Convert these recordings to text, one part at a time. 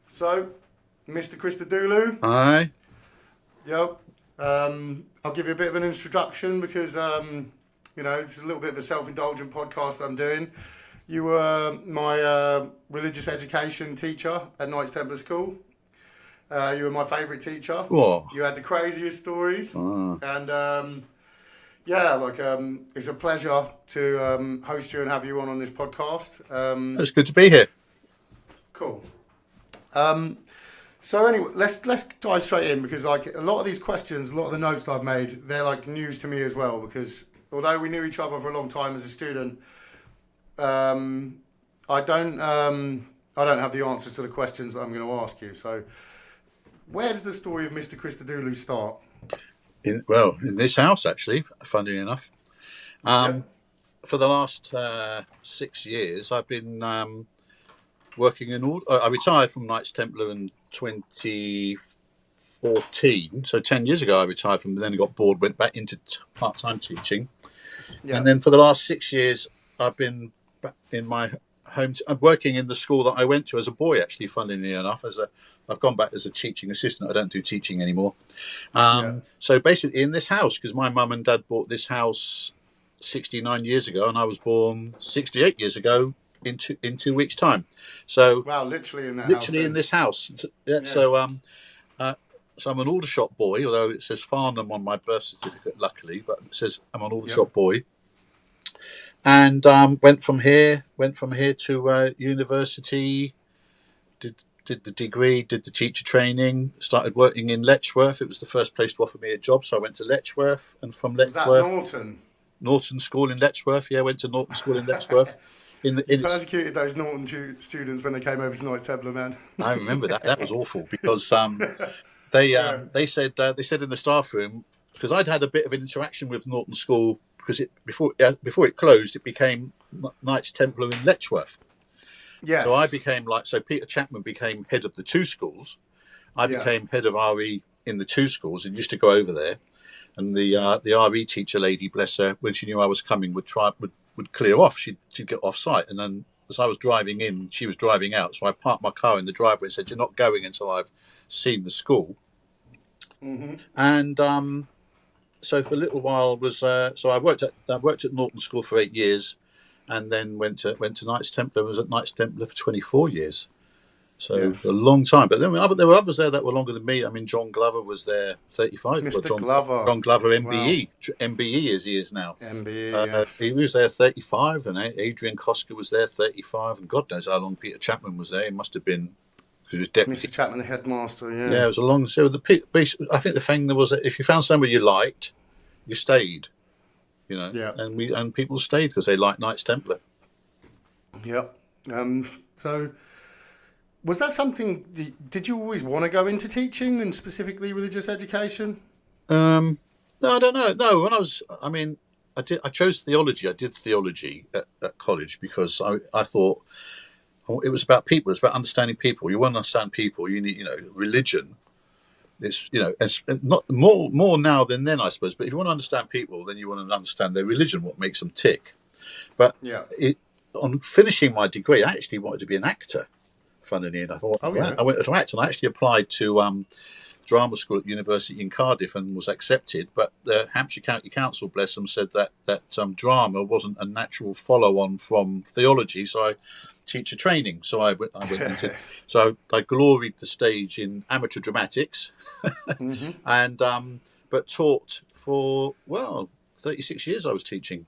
So, Mr Christodoulou. Hi. Yep. I'll give you a bit of an introduction because, it's a little bit of a self-indulgent podcast I'm doing. You were my religious education teacher at Knights Templar School. You were my favourite teacher. Whoa. You had the craziest stories. Ah. And, it's a pleasure to host you and have you on this podcast. It's good to be here. Cool. So anyway, let's dive straight in because like a lot of these questions, a lot of the notes that I've made, they're like news to me as well because although we knew each other for a long time as a student, I don't have the answers to the questions that I'm going to ask you. So where does the story of Mr Christodoulou start? In this house, actually, funnily enough. For the last 6 years, I've been working in all. I retired from Knights Templar in 2014. So 10 years ago, I retired from. Then I got bored, went back into part-time teaching, and then for the last 6 years, I've been back in my home. I'm working in the school that I went to as a boy. Actually, funnily enough, I've gone back as a teaching assistant. I don't do teaching anymore. So basically, in this house, because my mum and dad bought this house 69 years ago, and I was born 68 years ago. In 2 weeks' time, so wow, literally in this house. Yeah. So I'm an Aldershot boy, although it says Farnham on my birth certificate, luckily, but it says I'm an Aldershot boy. And went from here to university, did the degree, did the teacher training, started working in Letchworth. It was the first place to offer me a job, so I went to Letchworth, and from Letchworth, Norton School in Letchworth. Yeah, I went to Norton School in Letchworth. You persecuted those Norton students when they came over to Knights Templar, man. I remember that. That was awful because they said in the staff room, because I'd had a bit of an interaction with Norton School because before it closed, it became Knights Templar in Letchworth. Yes. So I became Peter Chapman became head of the two schools. I became head of RE in the two schools and used to go over there. And the RE teacher lady, bless her, when she knew I was coming, would clear off. She'd get off site, and then as I was driving in, she was driving out. So I parked my car in the driveway and said, "You're not going until I've seen the school." Mm-hmm. And so for a little while I worked at Norton School for 8 years, and then went to Knights Templar. Was at Knights Templar for 24 years. So a long time, but then there were others there that were longer than me. I mean, John Glover was there 35. Mr. Glover. John Glover, MBE. Wow. MBE as he is now. MBE, yes. He was there 35, and Adrian Koska was there 35, and God knows how long Peter Chapman was there. He must have been, because he was deputy. Mr. Chapman, the headmaster, yeah. Yeah, it was a long... So I think the thing there was that if you found somebody you liked, you stayed, and people stayed because they liked Knights Templar. Yep. So... was that something? Did you always want to go into teaching and specifically religious education? No, I don't know. No, I chose theology. I did theology at college because I thought it was about people. It's about understanding people. You want to understand people. You need, religion. It's it's not more now than then, I suppose. But if you want to understand people, then you want to understand their religion, what makes them tick. But on finishing my degree, I actually wanted to be an actor. Funnily enough, I went to act, and I actually applied to drama school at university in Cardiff and was accepted. But the Hampshire County Council, bless them, said that drama wasn't a natural follow-on from theology, so I teacher training. So I went into so I gloried the stage in amateur dramatics, mm-hmm. and but taught for 36 years. I was teaching.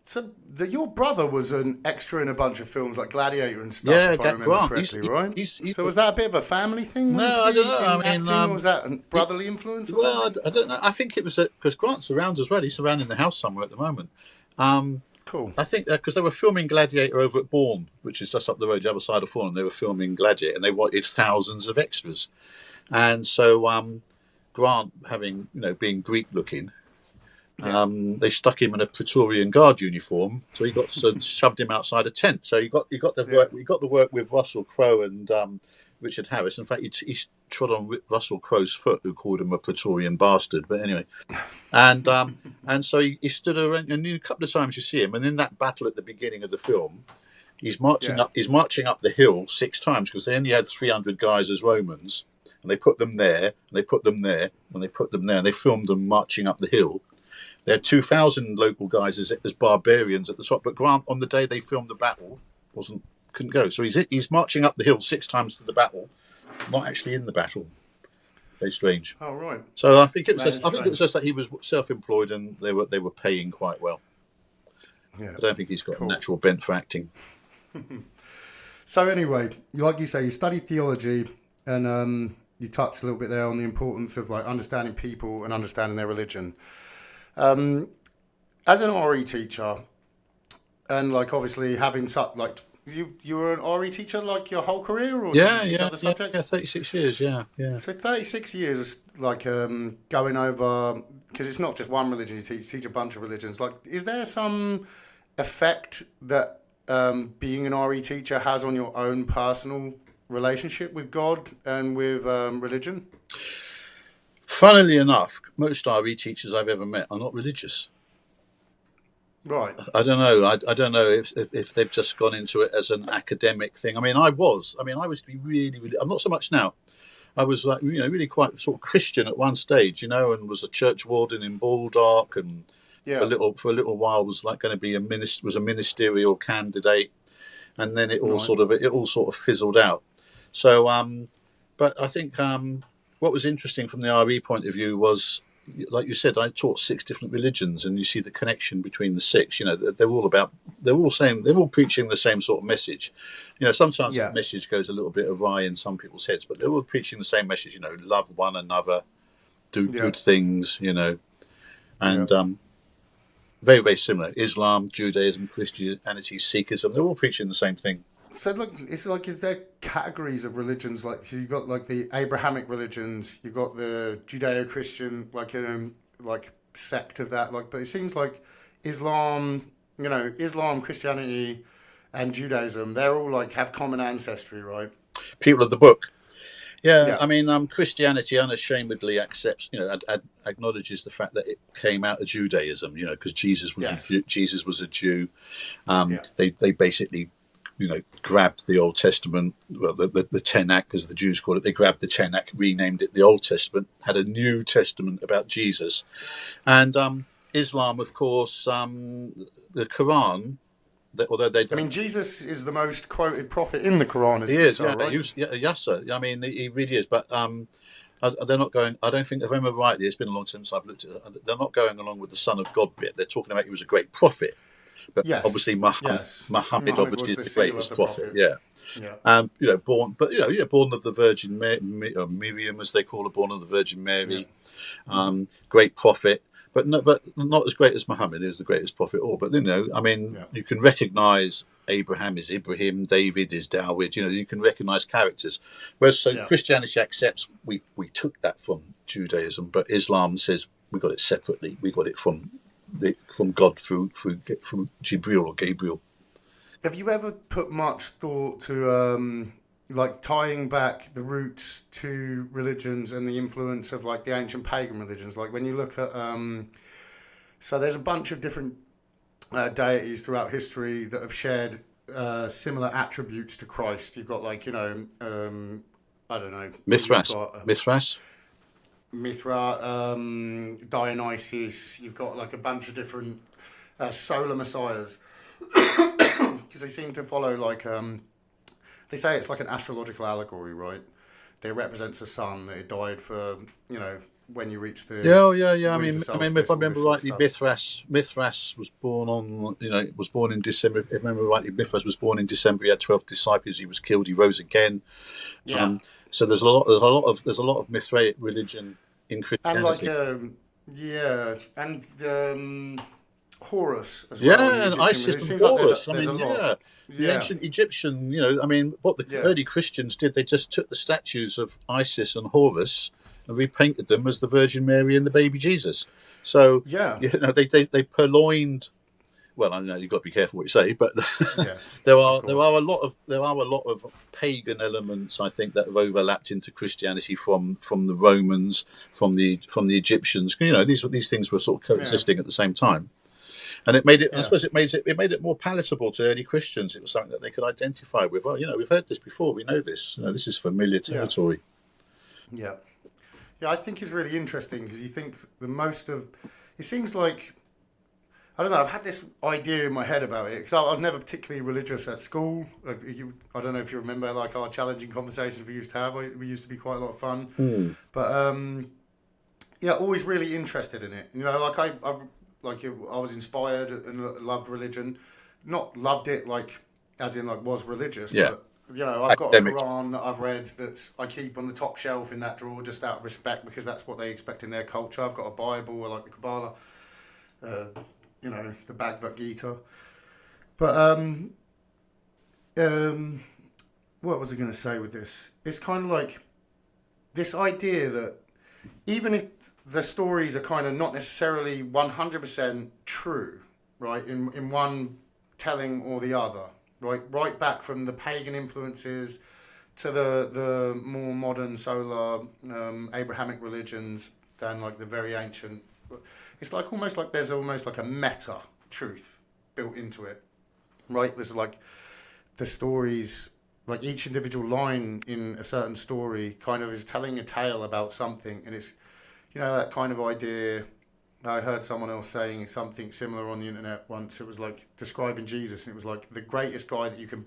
So your brother was an extra in a bunch of films like Gladiator and stuff, if I remember correctly, right? So was that a bit of a family thing? No, I don't know. Or was that a brotherly influence? Or something? I don't know. I think it was because Grant's around as well. He's around in the house somewhere at the moment. Cool. I think because they were filming Gladiator over at Bourne, which is just up the road, the other side of Bourne. They were filming Gladiator, and they wanted thousands of extras. And so Grant, having being Greek looking. They stuck him in a Praetorian Guard uniform, so he got shoved him outside a tent. So he got the work with Russell Crowe and Richard Harris. In fact, he trod on Russell Crowe's foot, who called him a Praetorian bastard. But anyway, and so he stood around, and a couple of times you see him, and in that battle at the beginning of the film, He's marching Yeah. up. He's marching up the hill 6 times because they only had 300 guys as Romans, and they put them there, and they put them there, and they put them there, and they filmed them marching up the hill. They had 2,000 local guys as barbarians at the top, but Grant on the day they filmed the battle couldn't go. So he's marching up the hill 6 times to the battle, not actually in the battle. Very strange. Oh right. So I think it was That is just that he was self-employed and they were paying quite well. Yeah. I don't think he's got Cool. a natural bent for acting. So anyway, like you say, you studied theology, and you touched a little bit there on the importance of like understanding people and understanding their religion. As an RE teacher, and like obviously having such like you were an RE teacher like your whole career, or did you teach other subjects? 36 years, yeah. So 36 years is like going over, because it's not just one religion you teach a bunch of religions. Like, is there some effect that being an RE teacher has on your own personal relationship with God and with religion? Funnily enough, most RE teachers I've ever met are not religious. Right. I don't know. I don't know if they've just gone into it as an academic thing. I was to be really, really. I'm not so much now. I was like, really quite sort of Christian at one stage, and was a church warden in Baldock, and Yeah. for a little while was like going to be a ministerial candidate, and then it all sort of fizzled out. So, but I think what was interesting from the RE point of view was, like you said, I taught 6 different religions, and you see the connection between the 6. They're all preaching the same sort of message. Sometimes Yeah. the message goes a little bit awry in some people's heads, but they're all preaching the same message. Love one another, do good things. And very, very similar. Islam, Judaism, Christianity, Sikhism—they're all preaching the same thing. So look, it's like, is there categories of religions? Like, so you've got like the Abrahamic religions, you've got the Judeo-Christian, like sect of that. Like, but it seems like Islam, Christianity, and Judaism, they're all like have common ancestry, right? People of the book. Yeah. Christianity unashamedly accepts, acknowledges the fact that it came out of Judaism, because Jesus was a Jew. They basically, grabbed the Old Testament, well, the Tanakh, as the Jews call it. They grabbed the Tanakh, renamed it the Old Testament, had a New Testament about Jesus. And Islam, of course, the Quran, although they don't... Jesus is the most quoted prophet in the Quran. He is, right? Yes, sir. He really is. But they're not going... I don't think, if I remember rightly, it's been a long time since I've looked at it, they're not going along with the Son of God bit. They're talking about he was a great prophet. But obviously Muhammad obviously is the greatest prophet. Yeah. Born of the Virgin Miriam, as they call her, born of the Virgin Mary. Great prophet. But not as great as Muhammad, who's the greatest prophet of all. But you can recognise Abraham is Ibrahim, David is David. You can recognise characters. Whereas Christianity accepts we took that from Judaism, but Islam says we got it separately. We got it from God through Jibril or Gabriel. Have you ever put much thought to like tying back the roots to religions and the influence of like the ancient pagan religions? Like when you look at so there's a bunch of different deities throughout history that have shared similar attributes to Christ. You've got like I don't know, Mithra, Dionysus. You've got like a bunch of different solar messiahs, because they seem to follow like they say it's like an astrological allegory, right? They represents the sun that died for when you reach the if I remember rightly, Mithras was born on was born in December. If I remember rightly, Mithras was born in December. He had 12 disciples. He was killed. He rose again. Yeah. So there's a lot of Mithraic religion in Christianity. And Horus as well. Yeah, and Isis and Horus. There's a lot. The ancient Egyptian. What the early Christians did, they just took the statues of Isis and Horus and repainted them as the Virgin Mary and the baby Jesus. So they purloined. Well, I know you've got to be careful what you say, but there are a lot of pagan elements, I think, that have overlapped into Christianity from the Romans, from the Egyptians. These things were sort of coexisting at the same time. And it made it. I Yeah. suppose it made it more palatable to early Christians. It was something that they could identify with. Well, we've heard this before. We know this. This is familiar Yeah. territory. Yeah. Yeah, I think it's really interesting because you think the most of it seems like I don't know. I've had this idea in my head about it because I was never particularly religious at school. I don't know if you remember like our challenging conversations we used to have. We used to be quite a lot of fun, but yeah, always really interested in it. Like I was inspired and loved religion, not loved it like as in like was religious, Yeah, but. I've got a academic. Quran that I've read that I keep on the top shelf in that drawer just out of respect because that's what they expect in their culture. I've got a Bible, I like the Kabbalah, the Bhagavad Gita. But what was I going to say with this? It's kind of like this idea that even if the stories are kind of not necessarily 100% true, right, in one telling or the other, right back from the pagan influences to the more modern solar Abrahamic religions than like the very ancient. It's like there's almost like a meta truth built into it, right? There's like the stories, like each individual line in a certain story kind of is telling a tale about something, and it's that kind of idea. I heard someone else saying something similar on the internet once. It was like describing Jesus, and it was like the greatest guy that you can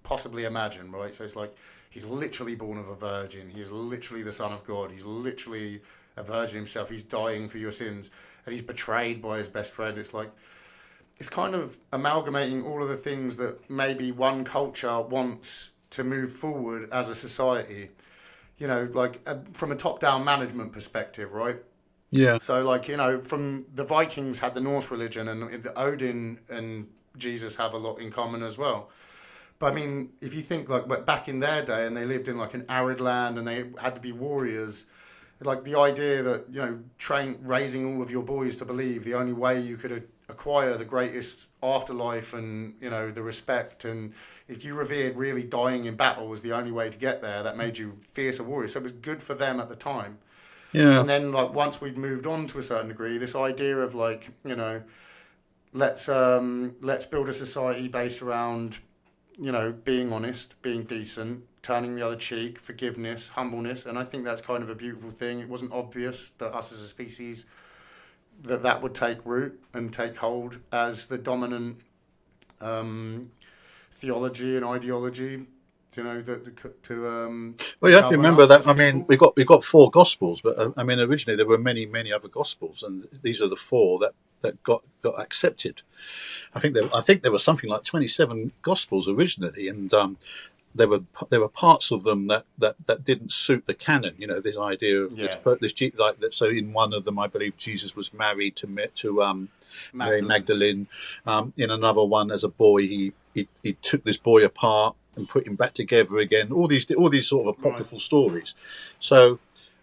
possibly imagine, right? So it's like he's literally born of a virgin. He's literally the Son of God. He's literally a virgin himself. He's dying for your sins, and he's betrayed by his best friend. It's like it's kind of amalgamating all of the things that maybe one culture wants to move forward as a society. Like from a top-down management perspective, right? Yeah, So, like, from the Vikings had the Norse religion, and Odin and Jesus have a lot in common as well. But I mean, if you think like back in their day, and they lived in like an arid land, and they had to be warriors, like the idea that raising all of your boys to believe the only way you could acquire the greatest afterlife and the respect, and if you revered really dying in battle was the only way to get there, that made you fiercer warriors. So it was good for them at the time. yeah, And then, like, once we'd moved on to a certain degree, this idea of like, let's build a society based around, being honest, being decent, turning the other cheek, forgiveness, humbleness, and I think that's kind of a beautiful thing. It wasn't obvious that us as a species that would take root and take hold as the dominant theology and ideology. Well, you have to Govern remember us that. as I mean, people. we got four gospels, but I mean, originally there were many other gospels, and these are the four that got accepted. I think there was something like 27 gospels originally, and there were parts of them that didn't suit the canon. This idea of Yeah, like that. So in one of them, I believe Jesus was married to Mary Magdalene. Magdalene. In another one, as a boy, he took this boy apart and put him back together again. All these sort of Right. apocryphal stories. So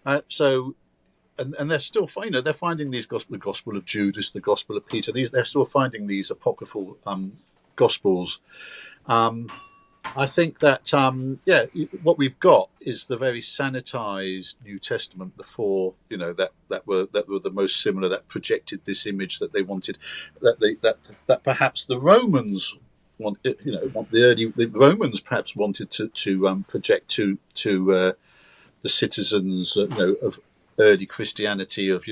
and they're still they're finding these the Gospel of Judas, the Gospel of Peter. They're still finding these apocryphal gospels. I think that what we've got is the very sanitized New Testament, the four that were the most similar, that projected this image that they wanted, that perhaps the Romans the Romans perhaps wanted to project to the citizens of early Christianity, of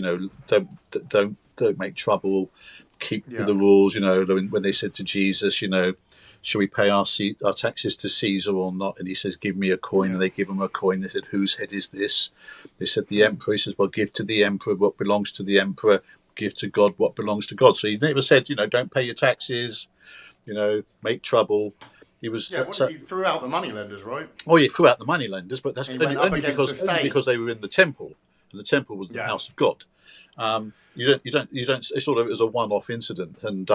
don't make trouble, keep Yeah. the rules. When they said to Jesus, shall we pay our taxes to Caesar or not? And he says, give me a coin. Yeah. And they give him a coin. They said, whose head is this? They said, the emperor. He says, well, give to the emperor what belongs to the emperor. Give to God what belongs to God. So he never said, don't pay your taxes, make trouble. He was He threw out the moneylenders, right? oh, he threw out the moneylenders, but that's And he went up against the state. only because they were in the temple, and the temple was the Yeah. house of God. You don't. It's sort of, it was a one-off incident, and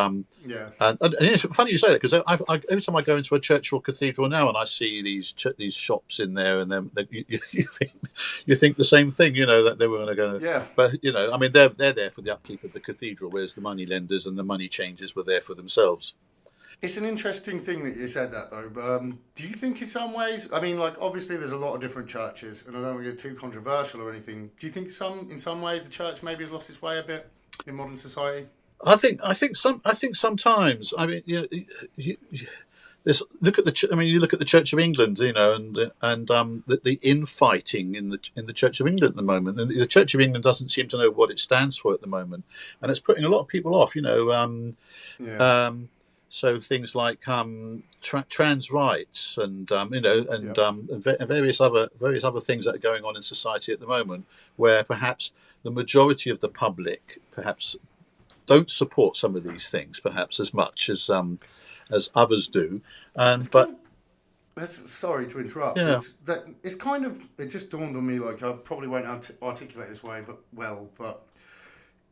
Yeah. and it's funny you say that, because every time I go into a church or cathedral now and I see these shops in there, and then you think the same thing, that they were going to. Yeah. But I mean, they're there for the upkeep of the cathedral, whereas the money lenders and the money changers were there for themselves. It's an interesting thing that you said that, though. Do you think in some ways, I mean, like, obviously there's a lot of different churches, and I don't want to get too controversial or anything. Do you think in some ways the church maybe has lost its way a bit in modern society? I think sometimes. I mean, this look at the. I mean, you look at the Church of England, and the infighting in the Church of England at the moment, and the Church of England doesn't seem to know what it stands for at the moment, and it's putting a lot of people off. Yeah. So things like trans rights, and Yep. various other things that are going on in society at the moment, where perhaps the majority of the public perhaps don't support some of these things, perhaps as much as others do, It's and kind but sorry to interrupt. yeah, It's kind of, it just dawned on me, like I probably won't articulate this way, but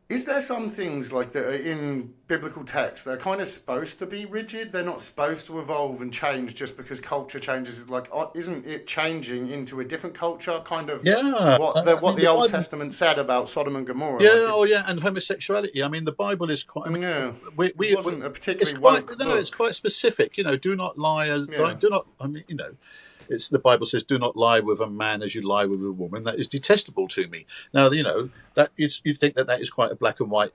is there some things like that are in biblical texts that are kind of supposed to be rigid? They're not supposed to evolve and change just because culture changes. Like, isn't it changing into a different culture? Kind of yeah. what the The Old Bible, Testament said about Sodom and Gomorrah. yeah, Like, oh yeah, and homosexuality. I mean, the Bible is quite. I mean, yeah, we it wasn't a it's particularly quite woke no, it's book. quite specific. Do not lie. Yeah, Do not. I mean, it's the Bible says, "Do not lie with a man as you lie with a woman." That is detestable to me. Now, that is, you think that is quite a black and white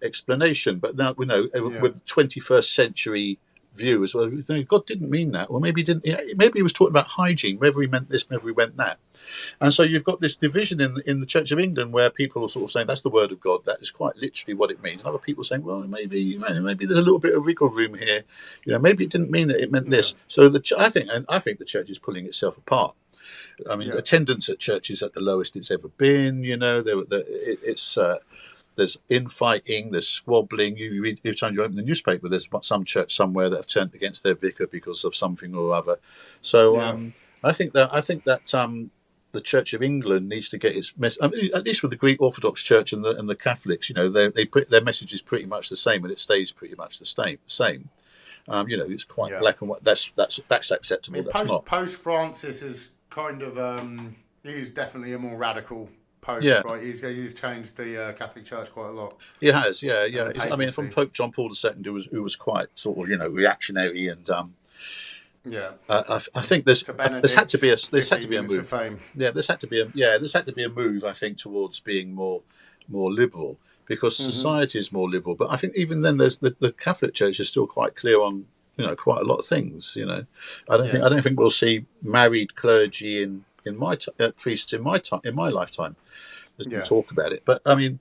explanation, but now we know yeah, with 21st century view as well. God didn't mean that, or maybe he didn't. Maybe he was talking about hygiene. Whether he meant this, whether he meant that. And so you've got this division in the Church of England where people are sort of saying that's the word of God. That is quite literally what it means. And other people saying, well, maybe there's a little bit of wiggle room here. Maybe it didn't mean that it meant yeah, this. So I think the church is pulling itself apart. I mean, yeah, attendance at church is at the lowest it's ever been. There's infighting, there's squabbling. You read every time you open the newspaper, there's some church somewhere that have turned against their vicar because of something or other. So yeah. I think that the Church of England needs to get its message. I mean, at least with the Greek Orthodox Church and the Catholics, they put their message is pretty much the same, and it stays pretty much the same. It's quite Yeah. black and white. That's I acceptable. mean, That's not. post Francis is kind of he's definitely a more radical pope, Yeah, right? He's changed the Catholic Church quite a lot, he has. Yeah, and yeah. the I mean, from papacy. Pope John Paul II, who was quite sort of reactionary, and Yeah, I think there's to there's had to Benedict's be a 15 minutes of move. fame. Yeah, there's had to be a move. I think towards being more liberal because Hmm. society is more liberal. But I think even then, there's the Catholic Church is still quite clear on quite a lot of things. Yeah, I don't think we'll see married clergy in my priests in my lifetime. There's been yeah, talk about it, but I mean,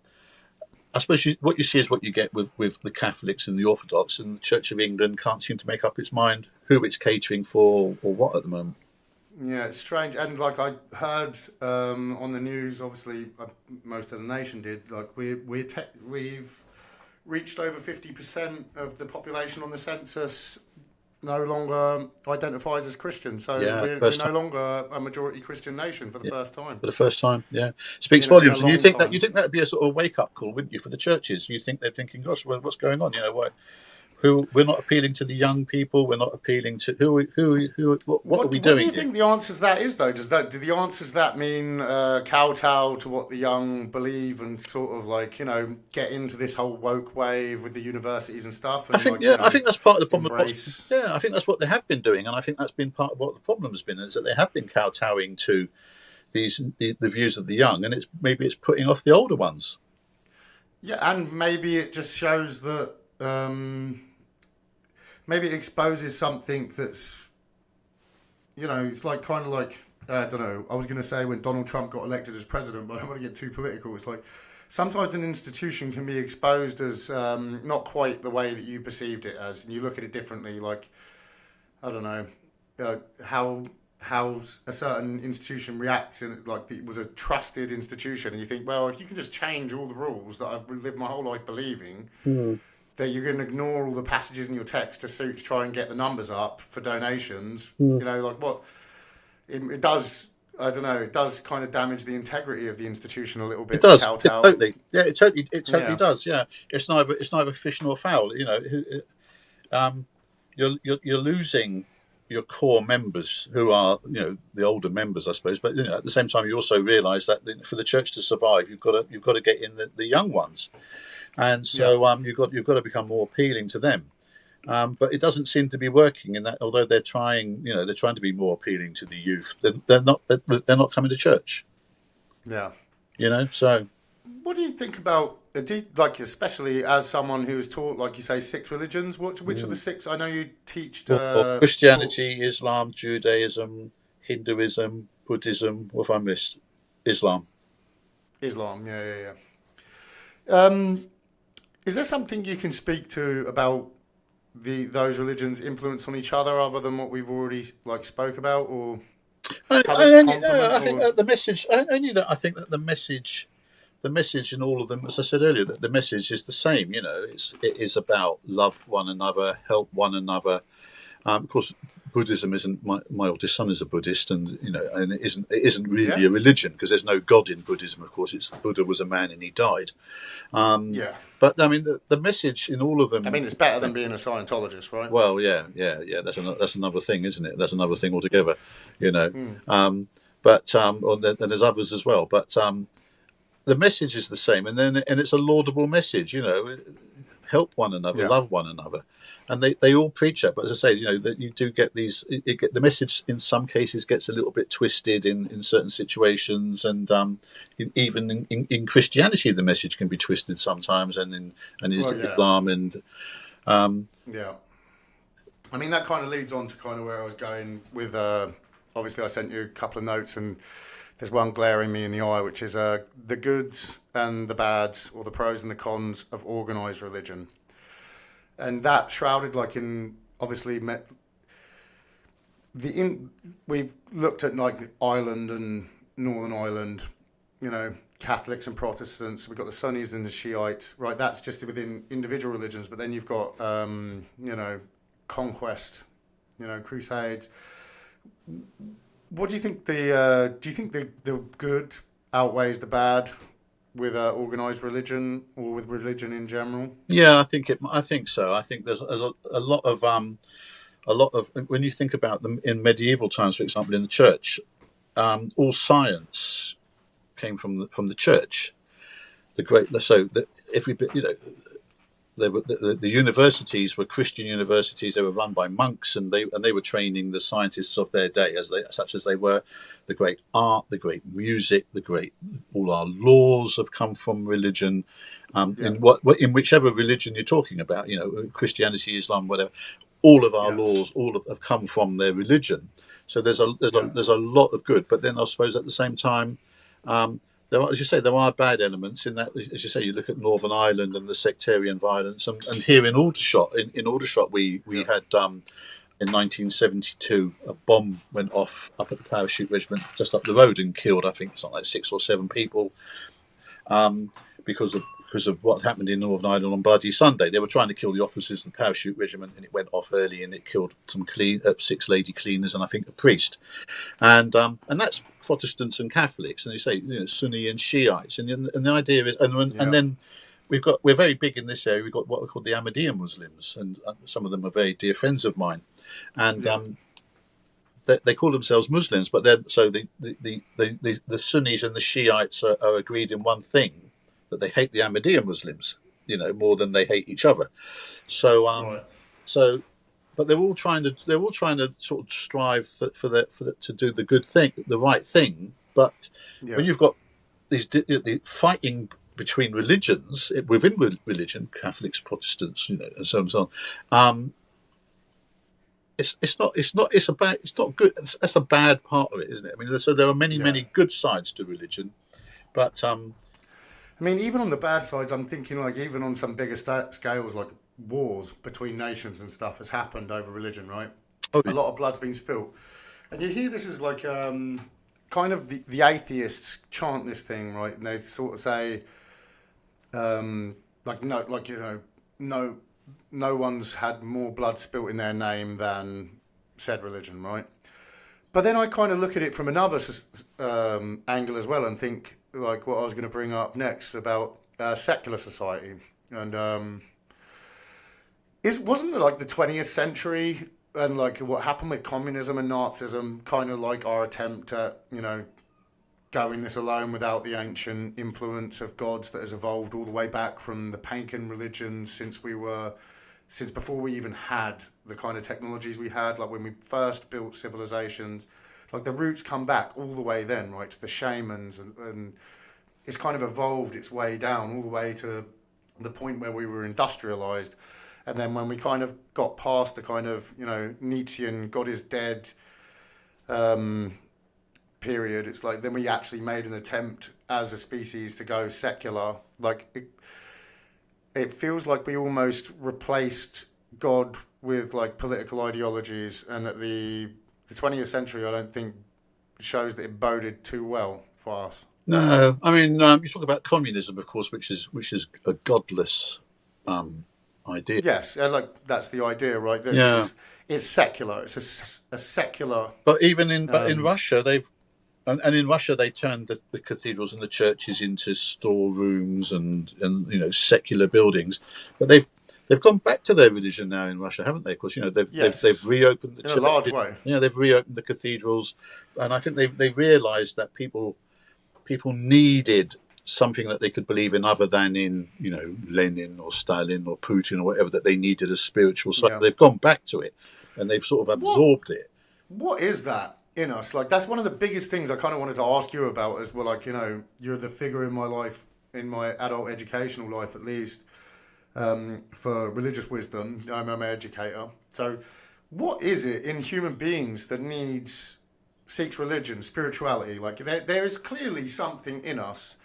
I suppose what you see is what you get with the Catholics and the Orthodox, and the Church of England can't seem to make up its mind who it's catering for or what at the moment. yeah. It's strange, and like I heard on the news, obviously most of the nation did. Like we've reached over 50% of the population on the census no longer identifies as Christian. So Yeah, we're first no time. longer a majority Christian nation for the Yeah, first time for the first time. Yeah, speaks in a volumes. And long time. you think that'd be a sort of wake up call, wouldn't you, for the churches? You think they're thinking, "Gosh, what's going on? Who we're not appealing to the young people. We're not appealing to who. What are we What do doing you here?" think the answer to that is though? Do the answers to that mean kowtow to what the young believe and sort of like get into this whole woke wave with the universities and stuff I and think like yeah, I think that's part of the problem. embrace? I think that's what they have been doing, and I think that's been part of what the problem has been is that they have been kowtowing to the views of the young, and maybe it's putting off the older ones. Yeah, and maybe it just shows that maybe it exposes something that's it's like kind of like I don't know. I was going to say when Donald Trump got elected as president, but I don't want to get too political. It's like sometimes an institution can be exposed as not quite the way that you perceived it as, and you look at it differently. Like I don't know how a certain institution reacts, and like it was a trusted institution, and you think, well, if you can just change all the rules that I've lived my whole life believing, that you're going to ignore all the passages in your text to try and get the numbers up for donations. Like what it does. I don't know. It does kind of damage the integrity of the institution a little It bit to does. It kowtow. totally. Yeah, it totally Yeah, does. Yeah, it's neither fish nor fowl. You're losing your core members who are the older members, I suppose. But at the same time, you also realise that for the church to survive, you've got to get in the young ones, and yeah. so you've got to become more appealing to them. But it doesn't seem to be working in that. Although they're trying to be more appealing to the youth, they're not coming to church. Yeah. So What do you think about like, especially as someone who has taught, like you say, six religions. Which of the six? I know you Well, taught Christianity, Islam, Judaism, Hinduism, Buddhism. What have I missed? Islam. Islam. Yeah, yeah, yeah. Is there something you can speak to about those religions' influence on each other, other than what we've already like spoke about, or how they No, complement? I think Or that the message. Only that I think that the message in all of them, as I said earlier, that the message is the same. It is about love one another, help one another. Of course, Buddhism isn't. My oldest son is a Buddhist, and and it isn't yeah, really a religion because there's no God in Buddhism. Of course, it's Buddha was a man and he died. yeah. But I mean, the message in all of I them. mean, it's better than being a Scientologist, right? Well, yeah. That's another thing, isn't it? That's another thing altogether. You know, but then there's others as well. But the message is the same, and it's a laudable message. Help one another, Yeah, love one another, and they all preach that. But as I say, that you do get these. The message in some cases gets a little bit twisted in certain situations, and even in Christianity, the message can be twisted sometimes, and well, yeah, Islam and yeah. I mean, that kind of leads on to kind of where I was going with. Obviously, I sent you a couple of notes, and there's one glaring me in the eye, which is the goods and the bads, or the pros and the cons of organised religion, and that shrouded like in obviously we've looked at like Ireland and Northern Ireland, Catholics and Protestants. We've got the Sunnis and the Shiites, right? That's just within individual religions, but then you've got conquest, crusades. What do you think do you think the good outweighs the bad with organized religion or with religion in general? yeah, I think so. I think there's a lot of when you think about them in medieval times, for example, in the church, all science came from the church. The great so that if we the universities were Christian universities. They were run by monks, and they were training the scientists of their day, such as they were. The great art, the great music, all our laws have come from religion. Yeah, In whichever religion you're talking about, Christianity, Islam, whatever, all of our yeah, laws, have come from their religion. So yeah, there's a lot of good, but then I suppose at the same time, as you say, there are bad elements in that. As you say, you look at Northern Ireland and the sectarian violence, and here in Aldershot, in Aldershot, we yeah, had in 1972 a bomb went off up at the parachute regiment just up the road and killed, I think, something like 6 or 7 people because of what happened in Northern Ireland on Bloody Sunday. They were trying to kill the officers of the parachute regiment, and it went off early, and it killed some 6 lady cleaners and I think a priest, and that's Protestants and Catholics, and you say Sunni and Shiites, and the idea is, and yeah, then we're very big in this area. We've got what we call the Ahmadiyya Muslims, and some of them are very dear friends of mine, and yeah, they call themselves Muslims, but then so the Sunnis and the Shiites are agreed in one thing, that they hate the Ahmadiyya Muslims, more than they hate each other. So right, so but they're all trying to sort of strive to do the good thing, the right thing. But yeah, when you've got the fighting between religions within religion, Catholics, Protestants, and so on and so on, it's not good. That's a bad part of it, isn't it? I mean, so there are yeah. many good sides to religion, but I mean, even on the bad sides, I'm thinking like even on some bigger scales, like wars between nations and stuff has happened over religion, right? oh A lot of blood's been spilt, and you hear this as like kind of the atheists chant this thing, right? And they sort of say, like no, like no, no one's had more blood spilt in their name than said religion, right? But then I kind of look at it from another angle as well, and think like what I was going to bring up next about secular society, and wasn't it like the 20th century and like what happened with communism and Nazism, kind of like our attempt at going this alone without the ancient influence of gods that has evolved all the way back from the pagan religion since before we even had the kind of technologies we had, like when we first built civilizations, like the roots come back all the way then, right, to the shamans and it's kind of evolved its way down all the way to the point where we were industrialized. And then when we kind of got past the kind of, Nietzschean God is dead period, it's like then we actually made an attempt as a species to go secular. Like it feels like we almost replaced God with like political ideologies, and that the 20th century, I don't think, shows that it boded too well for us. No, I mean, you talk about communism, of course, which is a godless idea. Yes, like that's the idea, right? That Yeah, it's secular. It's a secular. but in Russia, and in Russia they turned the cathedrals and the churches into storerooms and secular buildings, but they've gone back to their religion now in Russia, haven't they? Because they've reopened the in a large way. They've reopened the cathedrals, and I think they realised that people needed something that they could believe in other than in Lenin or Stalin or Putin or whatever, that they needed a spiritual side. Yeah. They've gone back to it, and they've sort of absorbed it. What is that in us? Like, that's one of the biggest things I kind of wanted to ask you about as well. Like, you're the figure in my life, in my adult educational life at least, for religious wisdom. I'm an educator. So what is it in human beings that seeks religion, spirituality? Like, there is clearly something in us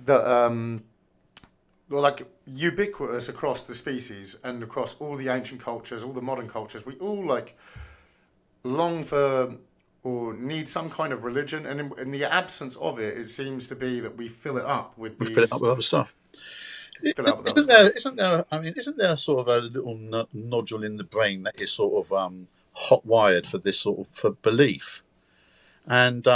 that like ubiquitous across the species and across all the ancient cultures, all the modern cultures. We all like long for or need some kind of religion, and in the absence of it, it seems to be that we fill it up with other stuff. Isn't there sort of a little nodule in the brain that is sort of hot wired for this sort of for belief? And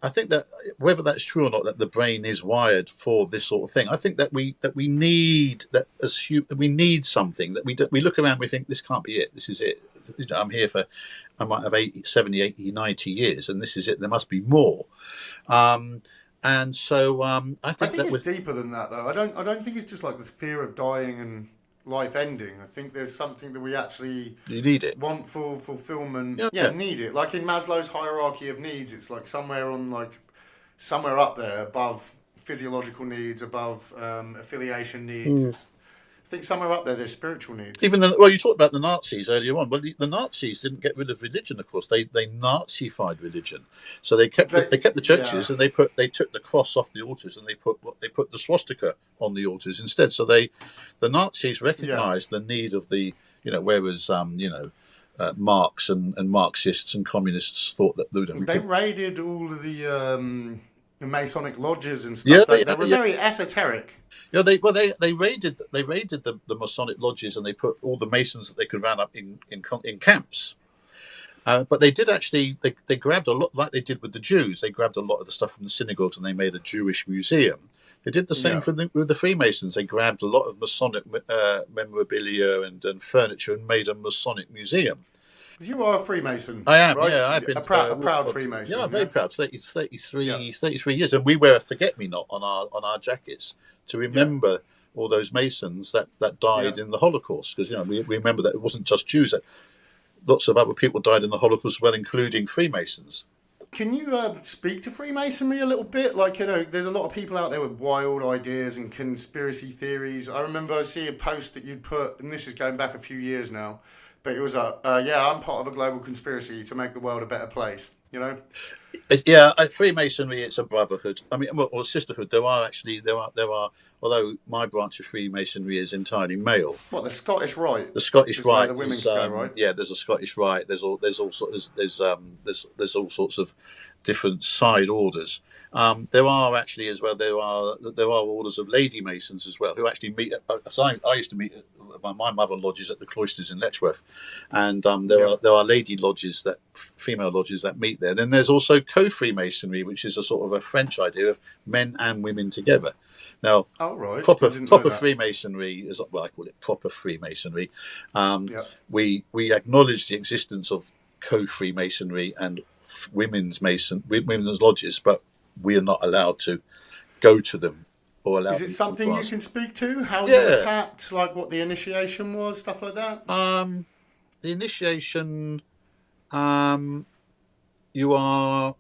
I think that whether that's true or not, that the brain is wired for this sort of thing. I think that we need that we need something that we look around and we think, this can't be it. This is it. I'm here for, I might have 80, 70, 80, 90 years, and this is it. There must be more. And so I think it's deeper than that, though. I don't think it's just like the fear of dying and life ending. I think there's something that we actually need it. Want for fulfillment. Yeah, need it. Like in Maslow's hierarchy of needs, it's like somewhere up there above physiological needs, above affiliation needs. I think somewhere up there's spiritual needs. You talked about the Nazis earlier on. Well, the Nazis didn't get rid of religion, of course. They Nazified religion, so they kept the churches, and they took the cross off the altars, and they put the swastika on the altars instead. So the Nazis recognised the need of the whereas Marx and Marxists and communists thought that they raided all of the Masonic lodges and stuff. They were very esoteric. Yeah, they raided the Masonic lodges, and they put all the Masons that they could round up in camps. But they did actually they grabbed a lot, like they did with the Jews. They grabbed a lot of the stuff from the synagogues, and they made a Jewish museum. They did the same with the Freemasons. They grabbed a lot of Masonic memorabilia and furniture and made a Masonic museum. You are a Freemason. I am, right? yeah. I've been a proud Freemason. Yeah, I'm very proud. 33 years, and we wear a forget-me-not on our jackets to remember all those Masons that died in the Holocaust. Because we remember that it wasn't just Jews; that lots of other people died in the Holocaust as well, including Freemasons. Can you speak to Freemasonry a little bit? Like, there's a lot of people out there with wild ideas and conspiracy theories. I remember I see a post that you'd put, and this is going back a few years now, but it was I'm part of a global conspiracy to make the world a better place, Yeah, Freemasonry, it's a brotherhood. I mean, or sisterhood. There are, although my branch of Freemasonry is entirely male. What, the Scottish Rite? The Scottish Rite. The women go, right? Yeah, there's a Scottish Rite. There's all sorts of different side orders. There are actually as well. There are orders of lady masons as well, who actually meet. So I used to meet at my mother lodges at the cloisters in Letchworth, and there are lady lodges, female lodges that meet there. Then there's also co-Freemasonry, which is a sort of a French idea of men and women together. Now, proper Freemasonry is, well, I call it proper Freemasonry. We acknowledge the existence of co-Freemasonry and women's lodges, but we are not allowed to go to them or allow. Is it something you can speak to? How you were tapped, like what the initiation was, stuff like that? The initiation, you are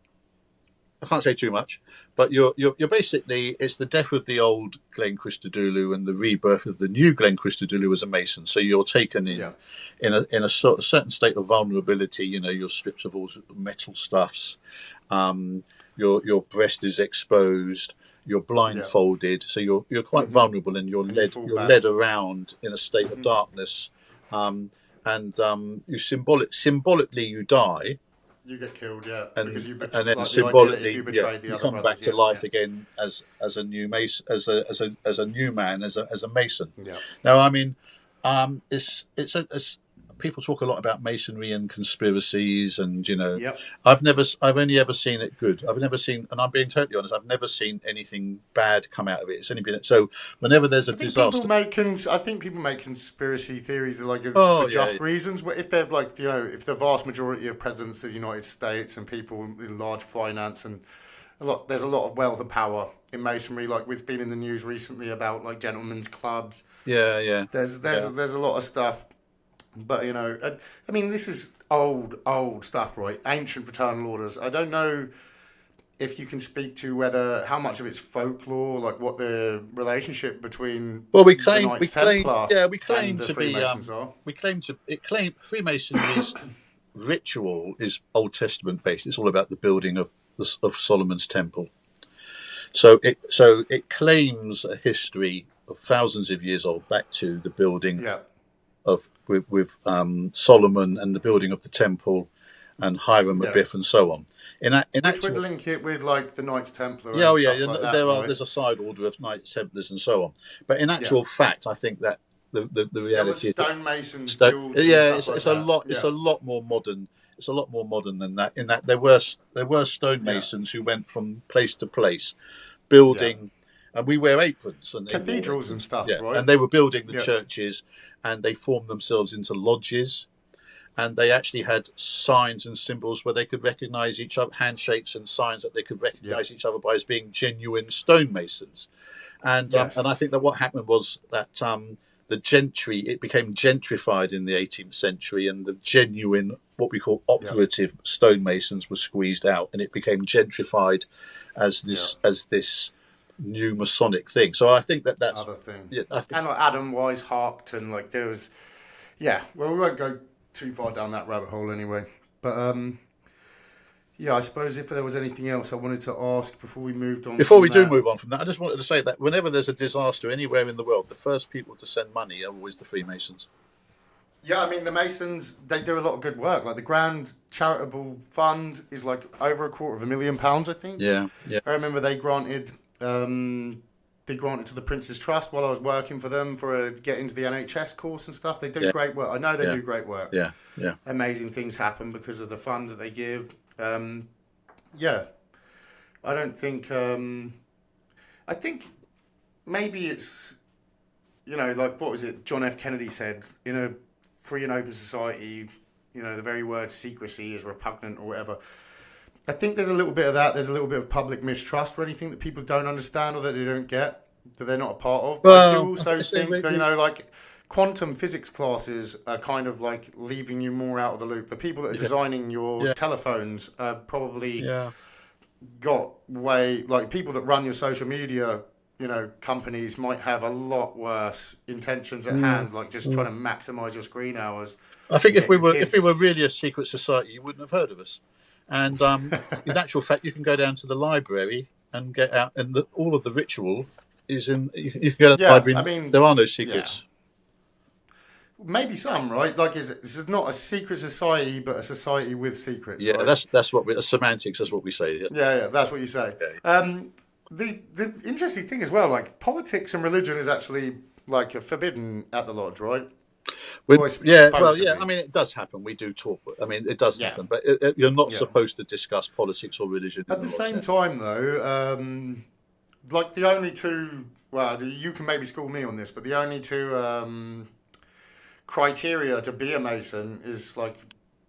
I can't say too much, but you're basically, it's the death of the old Glen Christodoulou and the rebirth of the new Glen Christodoulou as a Mason. So you're taken in a sort of certain state of vulnerability. You know, you're stripped of all metal stuffs. Your breast is exposed. You're blindfolded, so you're quite vulnerable, and you're led around in a state of darkness, and you symbolically you die. You get killed, and because and then like symbolically you come back to life again as a new Mason, as a new man, as a Mason. Yeah. Now, I mean, it's people talk a lot about Masonry and conspiracies, and you know, I've only ever seen it good. I've never seen, and I'm being totally honest, I've never seen anything bad come out of it. It's only been so. Whenever there's a disaster, I think people make conspiracy theories for just reasons. If they're like, you know, if the vast majority of presidents of the United States and people in large finance and there's a lot of wealth and power in Masonry. Like we've been in the news recently about like gentlemen's clubs. Yeah. There's a lot of stuff. But, you know, I mean, this is old stuff, right? Ancient fraternal orders. I don't know if you can speak to how much of it's folklore, like what the relationship between the Freemasons are. Freemasonry's ritual is Old Testament based. It's all about the building of Solomon's temple. So it claims a history of thousands of years old back to the building. Yeah. With Solomon and the building of the temple and Hiram Abiff and so on. Which would link it with like the Knights Templar. There's a side order of Knights Templars and so on. But in actual fact, I think that the reality is stonemasons. It's a lot more modern. It's a lot more modern than that. In that there were stonemasons who went from place to place, building. And we wear aprons and cathedrals and stuff, right? And they were building the churches, and they formed themselves into lodges, and they actually had signs and symbols where they could recognise each other, handshakes and signs that they could recognise each other by as being genuine stonemasons. And I think that what happened was that the gentry, it became gentrified in the 18th century, and the genuine, what we call operative stonemasons were squeezed out, and it became gentrified as this new Masonic thing. So I think that's other thing. And like Adam Weishaupt and like there was, well, we won't go too far down that rabbit hole anyway. But I suppose if there was anything else I wanted to ask before we moved on. Before we do move on from that, I just wanted to say that whenever there's a disaster anywhere in the world, the first people to send money are always the Freemasons. Yeah, I mean, the Masons, they do a lot of good work. Like the Grand Charitable Fund is like over £250,000, I think. Yeah. I remember they granted to the Prince's Trust while I was working for them for get into the NHS course and stuff. They do great work. I know they do great work. Yeah. Amazing things happen because of the fund that they give. I don't think... I think maybe it's, you know, like what was it John F. Kennedy said, in a free and open society, you know, the very word secrecy is repugnant or whatever. I think there's a little bit of that. There's a little bit of public mistrust for anything that people don't understand or that they don't get, that they're not a part of. But I do also think that, you know, like quantum physics classes are kind of like leaving you more out of the loop. The people that are designing your telephones are probably got way, like people that run your social media, you know, companies might have a lot worse intentions at hand, like just trying to maximise your screen hours. I think if we were really a secret society, you wouldn't have heard of us. And in actual fact, you can go down to the library and get out, and all of the ritual is in. You can go to the library. I mean, there are no secrets. Maybe some, right? Like, it's not a secret society, but a society with secrets. Yeah, right? that's what semantics. That's what we say. Yeah, that's what you say. Okay. The interesting thing as well, like politics and religion is actually like forbidden at the lodge, right? I mean, it does happen. We do talk. I mean, it does happen, but you're not supposed to discuss politics or religion. At the same time, though, like the only two. Well, you can maybe school me on this, but the only two criteria to be a Mason is like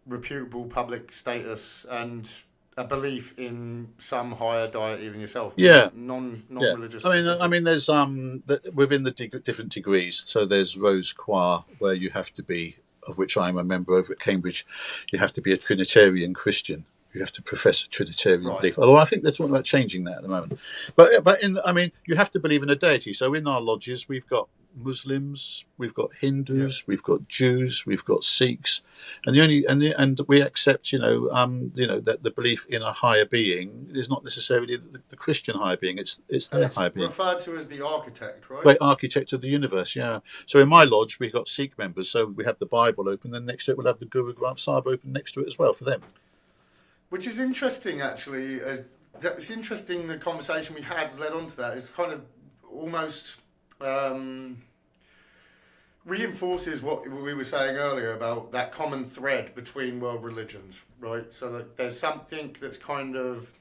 reputable public status and a belief in some higher deity than yourself. Non-religious. I mean, there's within the different degrees. So there's Rose Croix, where you have to be, of which I'm a member over at Cambridge. You have to be a Trinitarian Christian. You have to profess a Trinitarian Right. belief. Although I think they're talking about changing that at the moment. But you have to believe in a deity. So in our lodges, we've got Muslims, we've got Hindus, we've got Jews, we've got Sikhs, and we accept, that the belief in a higher being is not necessarily the Christian higher being. It's their higher being. Referred to as the architect, right? Great architect of the universe, yeah. So in my lodge, we've got Sikh members. So we have the Bible open, and next to it we'll have the Guru Granth Sahib open next to it as well for them. Which is interesting, actually. It's interesting the conversation we had has led on to that. It's kind of almost reinforces what we were saying earlier about that common thread between world religions, right? So that there's something that's kind of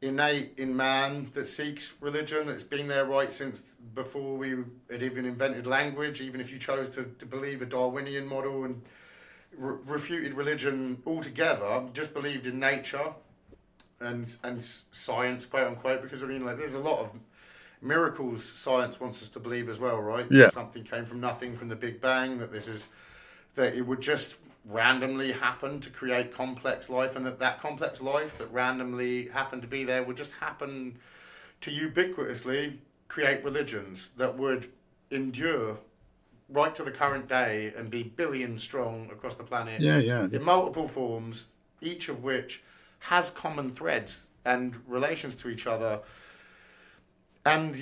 innate in man that seeks religion. It's been there right since before we had even invented language, even if you chose to believe a Darwinian model and refuted religion altogether, just believed in nature and science, quote unquote, because there's a lot of miracles science wants us to believe as well, right? Yeah. Something came from nothing, from the Big Bang, that it would just randomly happen to create complex life, and that complex life that randomly happened to be there would just happen to ubiquitously create religions that would endure right to the current day and be billion strong across the planet. Yeah. In multiple forms, each of which has common threads and relations to each other. And,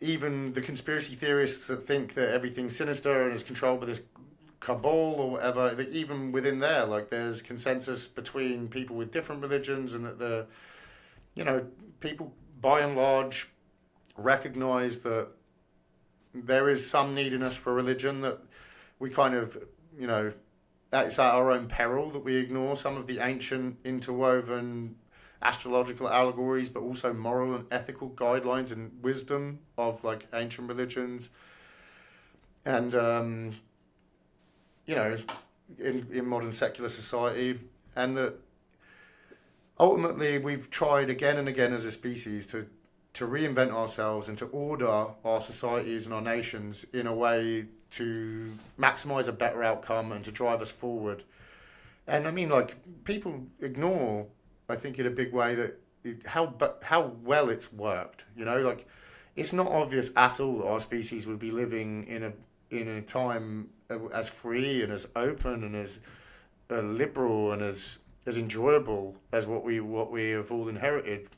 even the conspiracy theorists that think that everything's sinister and is controlled by this cabal or whatever, that even within there, there's consensus between people with different religions, and that people by and large recognize that there is some need in us for religion, that we kind of, it's at our own peril that we ignore some of the ancient interwoven astrological allegories, but also moral and ethical guidelines and wisdom of ancient religions. And, in modern secular society. And that ultimately we've tried again and again as a species to reinvent ourselves and to order our societies and our nations in a way to maximize a better outcome and to drive us forward. And people ignore, I think, in a big way that how well it's worked. It's not obvious at all that our species would be living in a time as free and as open and as liberal and as enjoyable as what we have all inherited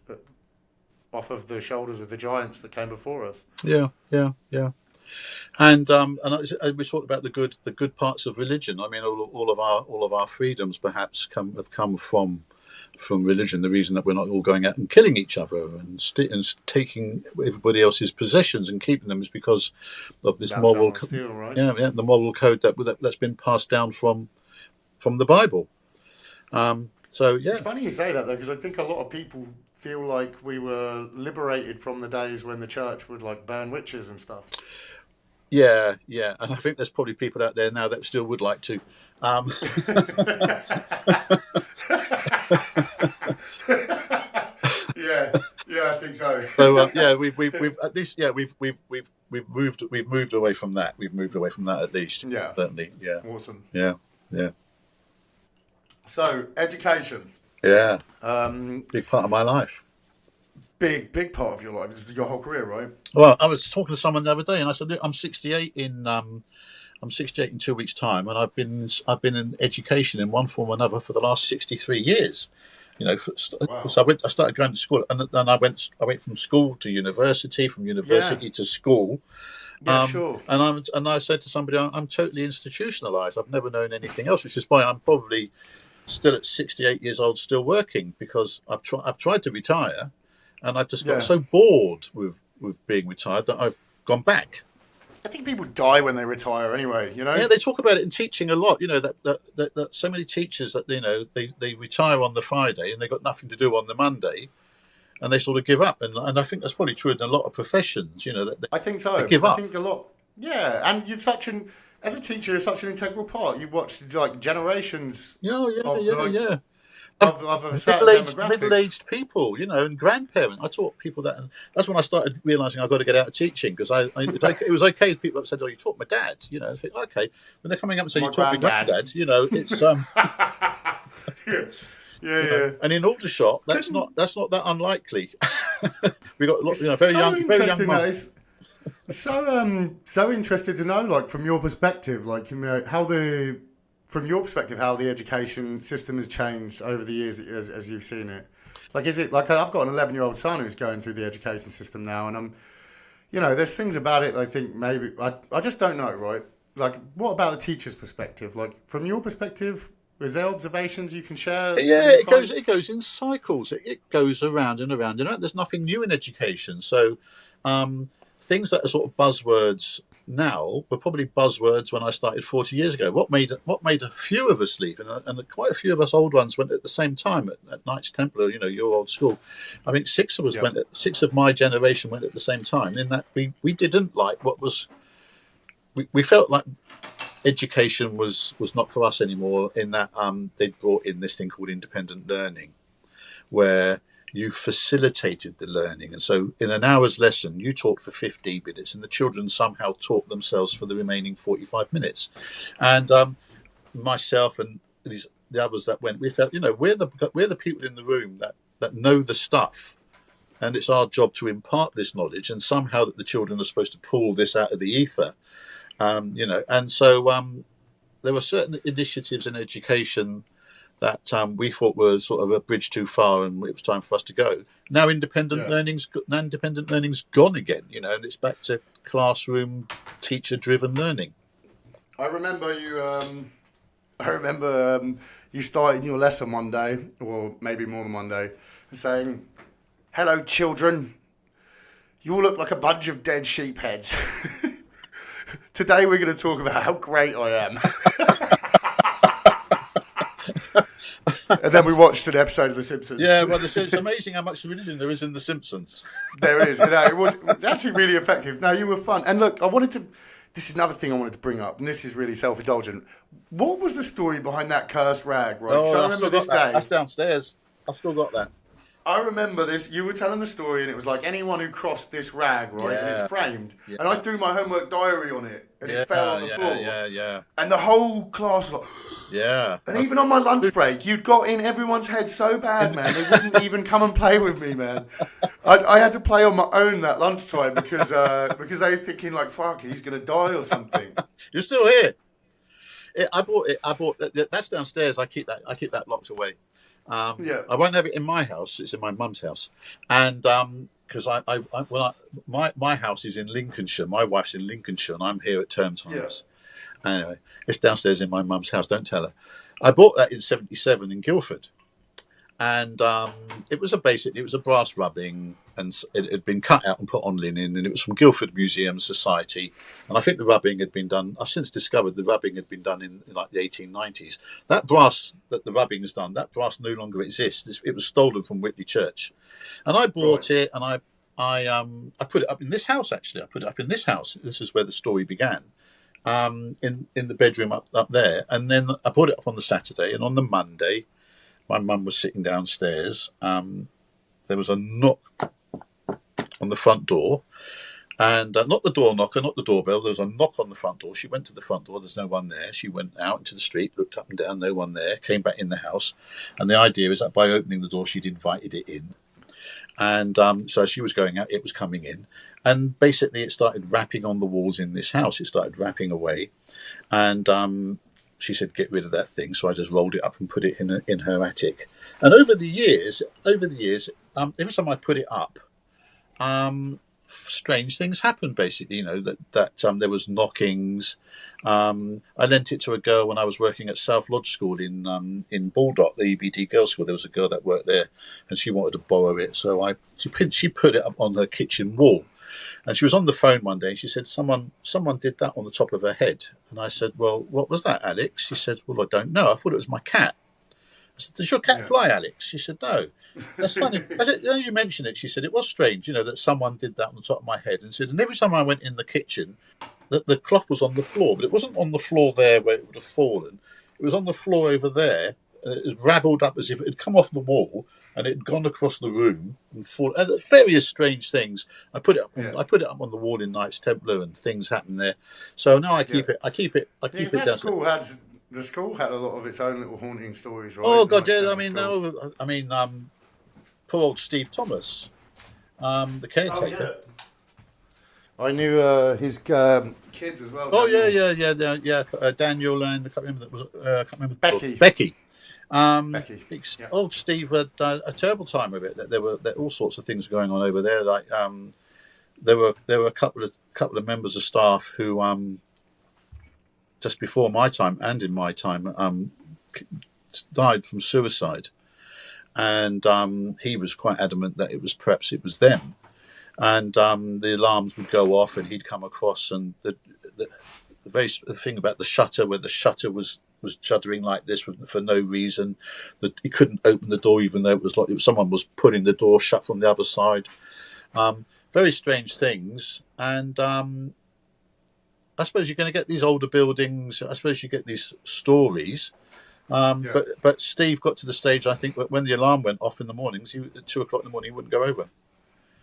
off of the shoulders of the giants that came before us. Yeah. And we talked about the good parts of religion. I mean, all of our freedoms perhaps have come from religion. The reason that we're not all going out and killing each other and taking everybody else's possessions and keeping them is because of this moral steel, right? Yeah, the moral code that's been passed down from the Bible. It's funny you say that, though, because I think a lot of people feel like we were liberated from the days when the church would burn witches and stuff. Yeah, and I think there's probably people out there now that still would like to. Yeah, I think so. So we've at least we've moved away from that. We've moved away from that at least. Yeah, certainly. Yeah, awesome. Yeah. So education. Yeah. Big part of my life. Big part of your life. This is your whole career, right? Well, I was talking to someone the other day, and I said, "Look, I'm 68 in 2 weeks' time, and I've been in education in one form or another for the last 63 years." Wow. So I started going to school, and then I went from school to university, from university to school. Yeah, sure. And I said to somebody, I'm totally institutionalized. I've never known anything else, which is why I'm probably still at 68 years old, still working, because I've tried to retire, and I've just got so bored with being retired that I've gone back. I think people die when they retire anyway, Yeah, they talk about it in teaching a lot, that so many teachers that, they retire on the Friday and they've got nothing to do on the Monday, and they sort of give up. And I think that's probably true in a lot of professions, that I think so. They give up. I think a lot. Yeah, and as a teacher, you're such an integral part. You watch generations. Of middle-aged people, and grandparents. I taught people that, and that's when I started realising I've got to get out of teaching, because it was okay if people said, "Oh, you taught my dad," I think, okay. When they're coming up and saying, "You taught my granddad," it's Yeah, You know, yeah. and in Aldershot, that's Couldn't, not that unlikely. We got a lot, it's very so very young interesting that monks. it's so interested to know, like from your perspective, like how from your perspective how the education system has changed over the years as you've seen it. Like, is it like I've got an 11-year-old son who's going through the education system now, and there's things about it I think maybe I just don't know, right? Like, what about the teacher's perspective? Like, from your perspective, is there observations you can share? Some Yeah, insights? it goes in cycles. It goes around and around and around. There's nothing new in education. So things that are sort of buzzwords now were probably buzzwords when I started 40 years ago. What made a few of us leave, and quite a few of us old ones went at the same time at Knights Templar. Your old school. I think six of us Yeah, went. Six of my generation went at the same time. In that we didn't like what was. We felt like education was not for us anymore. In that they'd brought in this thing called independent learning, where you facilitated the learning. And so in an hour's lesson, you taught for 15 minutes and the children somehow taught themselves for the remaining 45 minutes. And myself and the others that went, we felt, we're the people in the room that know the stuff. And it's our job to impart this knowledge, and somehow that the children are supposed to pull this out of the ether. And so there were certain initiatives in education that we thought were sort of a bridge too far, and it was time for us to go. Now independent yeah. learning's gone again, and it's back to classroom teacher-driven learning. I remember you. You starting your lesson one day, or maybe more than one day, saying, "Hello, children. You all look like a bunch of dead sheep heads." Today we're going to talk about how great I am. And then we watched an episode of The Simpsons. Yeah, well, it's amazing how much religion there is in The Simpsons. There is. It was actually really effective. No, you were fun. And look, this is another thing I wanted to bring up, and this is really self-indulgent. What was the story behind that cursed rag, right? Oh, I I've remember still this got that. day. That's downstairs. I've still got that. I remember this. You were telling the story, and it was like anyone who crossed this rag, right? And Yeah. it's framed. Yeah. And I threw my homework diary on it, and it fell on the floor. Yeah. And the whole class was like, Yeah. and even on my lunch break, you'd got in everyone's head so bad, man. They wouldn't even come and play with me, man. I had to play on my own that lunchtime because they were thinking like, fuck, he's gonna die or something. You're still here. I bought that's downstairs. I keep that locked away. Yeah. I won't have it in my house. It's in my mum's house, and because my house is in Lincolnshire. My wife's in Lincolnshire, and I'm here at term times. Yeah. Anyway, it's downstairs in my mum's house. Don't tell her. I bought that in '77 in Guildford, and it was a brass rubbing, and it had been cut out and put on linen, and it was from Guildford Museum Society. And I think the rubbing had been done. I've since discovered the rubbing had been done in like the 1890s. That brass that the rubbing is done, that brass no longer exists. It was stolen from Whitley Church, and I bought it, and I put it up in this house. Actually, I put it up in this house. This is where the story began. In the bedroom up there, and then I put it up on the Saturday, and on the Monday, my mum was sitting downstairs. There was a knock on the front door, and not the door knocker, not the doorbell. There was a knock on the front door. She went to the front door. There's no one there. She went out into the street, looked up and down, no one there. Came back in the house, and the idea is that by opening the door, she'd invited it in. And so she was going out, it was coming in. And basically it started rapping on the walls in this house. It started rapping away. And she said, get rid of that thing. So I just rolled it up and put it in her attic. And over the years, every time I put it up, strange things happened, basically, that there was knockings. I lent it to a girl when I was working at South Lodge School in Baldock, the EBD girls' school. There was a girl that worked there, and she wanted to borrow it. So she put it up on her kitchen wall, and she was on the phone one day. And she said, "Someone did that on the top of her head." And I said, "Well, what was that, Alex?" She said, "Well, I don't know. I thought it was my cat." I said, "Does your cat fly, Alex?" She said, "No." That's funny. I said, "Now you mention it," she said, "It was strange, that someone did that on the top of my head." And said, "And every time I went in the kitchen, the cloth was on the floor, but it wasn't on the floor there where it would have fallen. It was on the floor over there, and it was ravelled up as if it had come off the wall and it had gone across the room and fallen." And various strange things. I put it up on the wall in Knights Templar, and things happened there. So now I keep it. I keep it Because down. that school had the school had a lot of its own little haunting stories, right? Oh God, Knights yeah. Templar School. Poor old Steve Thomas, the Oh caretaker. yeah. I knew his kids as well. Oh yeah, Daniel, Daniel and I can't remember I can't remember Becky, Becky. Becky. Yeah. Old Steve had a terrible time with it. There were all sorts of things going on over there. Like there were a couple of members of staff who just before my time and in my time died from suicide, and he was quite adamant that perhaps it was them. And the alarms would go off, and he'd come across, and the thing about the shutter, where the shutter was juddering like this for no reason, that he couldn't open the door, even though it was like someone was pulling the door shut from the other side. Very strange things, and I suppose you're going to get these older buildings. I suppose you get these stories. But Steve got to the stage, I think, when the alarm went off in the mornings, at 2 o'clock in the morning, he wouldn't go over.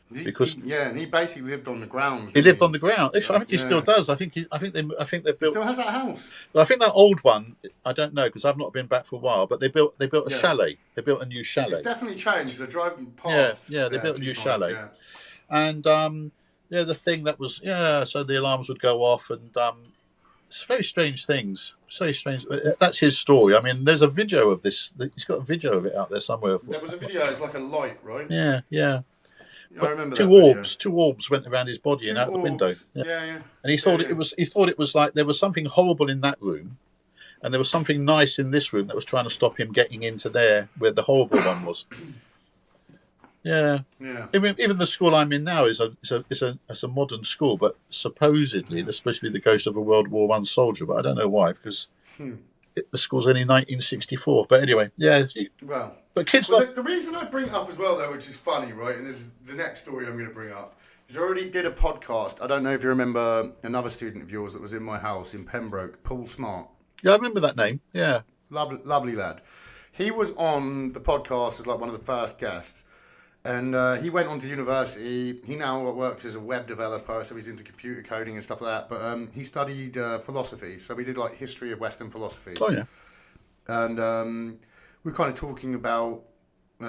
And he basically lived on the grounds. He lived on the ground. I think he still does. I think they've built. Still has that house. I think that old one. I don't know because I've not been back for a while. But they built a chalet. They built a new chalet. It's definitely changed. They're driving past. Yeah. They built a new chalet, yeah. and the thing that was so the alarms would go off, and it's very strange things. So strange. That's his story. I mean, there's a video of this. He's got a video of it out there somewhere. There was a video. It's like a light, right? Yeah. I remember two orbs went around his body and out the window. Yeah. And he thought it was like there was something horrible in that room, and there was something nice in this room that was trying to stop him getting into there where the horrible one was. Yeah. Even the school I'm in now is a modern school, but supposedly there's supposed to be the ghost of a World War I soldier, but I don't know why because the school's only 1964. But anyway, Well. But kids the reason I bring it up as well, though, which is funny, right? And this is the next story I'm going to bring up. Is I already did a podcast. I don't know if you remember another student of yours that was in my house in Pembroke, Paul Smart. Yeah, I remember that name. Yeah, lovely lad. He was on the podcast as like one of the first guests, and he went on to university. He now works as a web developer, so he's into computer coding and stuff like that. But he studied philosophy, so we did like history of Western philosophy. Oh yeah, and. We're kind of talking about, we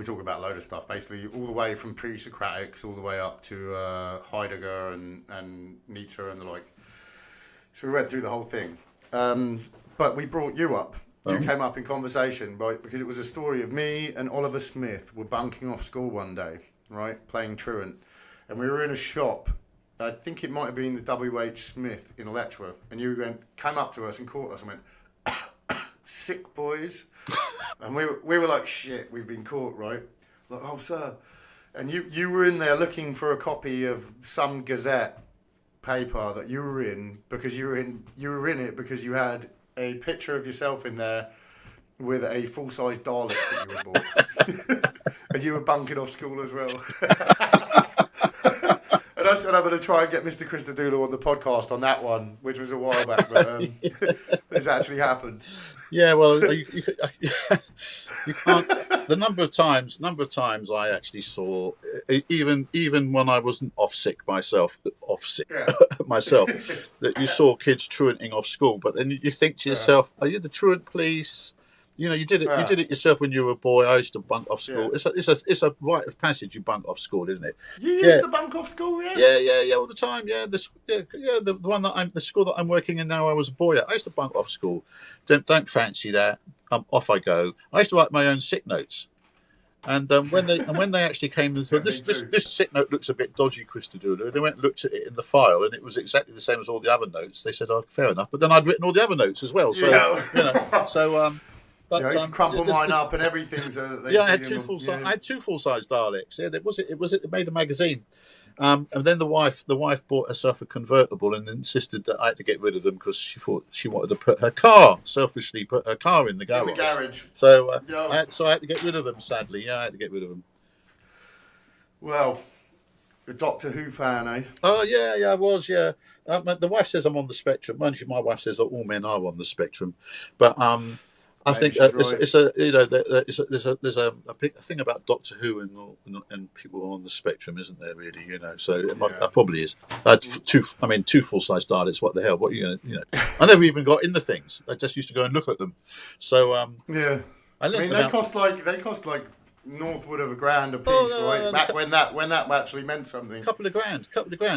talk about a load of stuff, basically all the way from pre-Socratics all the way up to Heidegger and Nietzsche and the like. So we went through the whole thing. But we brought you up. You came up in conversation, right? Because it was a story of me and Oliver Smith were bunking off school one day, right? Playing truant. And we were in a shop. I think it might have been the W.H. Smith in Letchworth. And you came up to us and caught us and went, sick boys. And we were like, shit, we've been caught, right? Like, oh sir. And you were in there looking for a copy of some Gazette paper that you were in because you were in it because you had a picture of yourself in there with a full-size Dalek that you were bought. And you were bunking off school as well. And I said I'm going to try and get Mr Christodoulou on the podcast on that one, which was a while back, but it's actually happened. Yeah, well, you can't. The number of times I actually saw, even when I wasn't myself, that you saw kids truanting off school. But then you think to yourself, "Are you the truant police?" You know, you did it yourself when you were a boy. I used to bunk off school. Yeah. It's a rite of passage. You bunk off school, isn't it? You used to bunk off school, yeah? Yeah, all the time. Yeah, the one the school that I'm working in now. I was a boy at. I used to bunk off school. Don't fancy that. Off I go. I used to write my own sick notes. And when they actually came and thought this sick note looks a bit dodgy, Christodoulou, they went and looked at it in the file, and it was exactly the same as all the other notes. They said, "Oh, fair enough." But then I'd written all the other notes as well. So But, I used to crumple mine up and everything. So I had two full-size Daleks. Yeah, it made a magazine. And then the wife bought herself a convertible and insisted that I had to get rid of them because she thought she wanted to put her car in the garage. So I had to get rid of them. Sadly, I had to get rid of them. Well, a Doctor Who fan, eh? Oh yeah, I was. Yeah, the wife says I'm on the spectrum. Mind you, my wife says that all men are on the spectrum, but I maybe think she's it's right. a you know there's a big thing about Doctor Who and people on the spectrum, isn't there? Really, So Yeah. that probably is. I had two full size Daleks. What the hell? What you know? I never even got in the things. I just used to go and look at them. So Yeah. I I learnt mean, about. they cost like northward of £1,000 a Oh piece, no, right? no, no, Back when that actually meant something. couple of grand.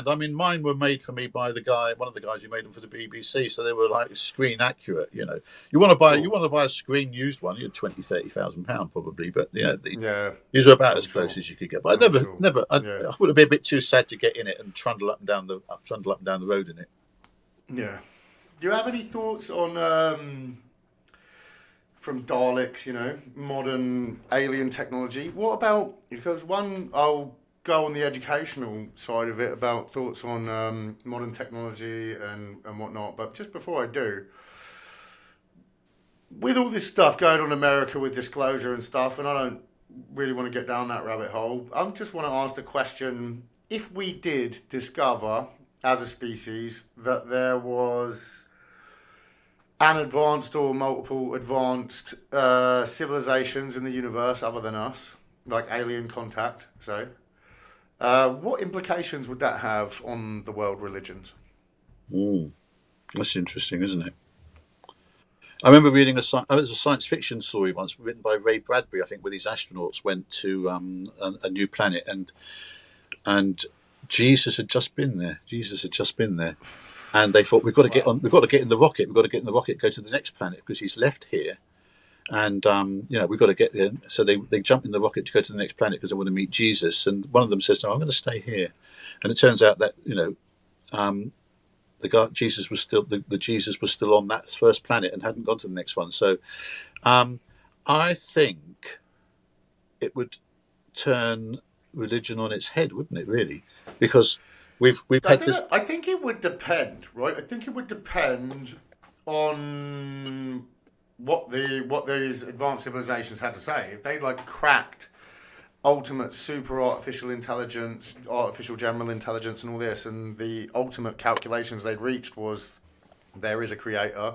I mean, mine were made for me by one of the guys who made them for the BBC, so they were like screen accurate. You Cool. want to buy a screen used one, you're 20,000, 30,000 pound probably, but Yeah, these were about I'm as close sure. as you could get. But I'm sure. I Yeah. would have been a bit too sad to get in it and trundle up and down the road in it. Yeah. Do you have any thoughts on from Daleks, modern alien technology? What about, because I'll go on the educational side of it about thoughts on modern technology and whatnot, but just before I do, with all this stuff going on in America with disclosure and stuff, and I don't really want to get down that rabbit hole, I just want to ask the question, if we did discover as a species that there was an advanced or multiple advanced civilizations in the universe other than us, like alien contact, what implications would that have on the world religions? That's interesting, isn't it? I remember reading it was a science fiction story once written by Ray Bradbury, I think, where these astronauts went to a new planet, and Jesus had just been there. And they thought, we've got to get Wow. on. We've got to get in the rocket. We've got to get in the rocket, go to the next planet because he's left here, and we've got to get there. So they jump in the rocket to go to the next planet because they want to meet Jesus. And one of them says, "No, I'm going to stay here." And it turns out that the guy Jesus was still the Jesus was still on that first planet and hadn't gone to the next one. So I think it would turn religion on its head, wouldn't it? Really, because we've I had don't this. know. I think it would depend, right? I think it would depend on what these advanced civilizations had to say. If they like cracked ultimate super artificial intelligence, artificial general intelligence, and all this, and the ultimate calculations they'd reached was there is a creator,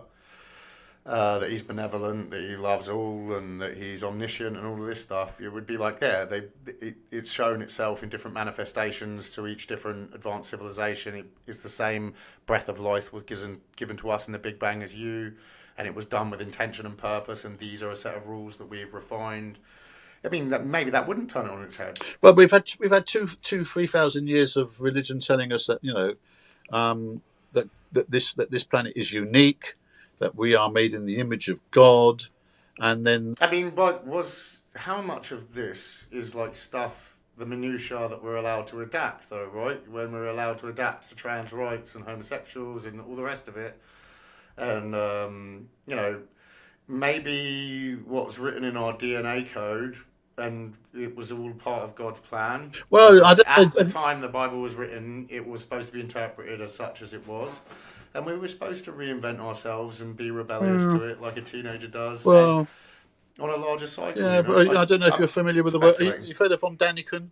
that he's benevolent, that he loves all, and that he's omniscient, and all of this stuff, it would be like, it's shown itself in different manifestations to each different advanced civilization. It's the same breath of life was given to us in the Big Bang as you, and it was done with intention and purpose, and these are a set of rules that we've refined. I mean, maybe that wouldn't turn it on its head. Well, we've had 3,000 years of religion telling us that that this planet is unique, that we are made in the image of God, and then I mean, but how much of this is like stuff, the minutiae that we're allowed to adapt, though, right? When we're allowed to adapt to trans rights and homosexuals and all the rest of it, and maybe what's written in our DNA code, and it was all part of God's plan. well, I At the don't. time the Bible was written, it was supposed to be interpreted as such as it was. And we were supposed to reinvent ourselves and be rebellious to it like a teenager does, as Well, on a larger cycle. yeah, but I don't know if I'm you're familiar with the word. speculating. You've heard of von Daniken?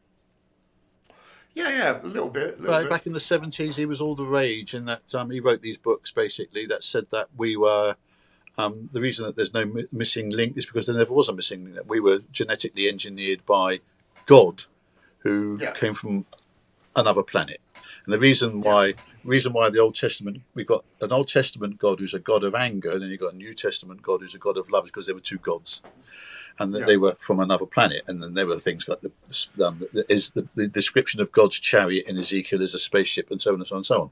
Yeah, a little bit, Right, back in the 70s, he was all the rage, in that he wrote these books basically that said that we were. The reason that there's no missing link is because there never was a missing link. That we were genetically engineered by God, who Yeah, came from another planet. And the yeah, reason why the Old Testament, we've got an Old Testament God who's a God of anger, and then you've got a New Testament God who's a God of love, is because there were two gods, and that yeah. they were from another planet. And then there were things like the description of God's chariot in Ezekiel is a spaceship, and so on and so on and so on.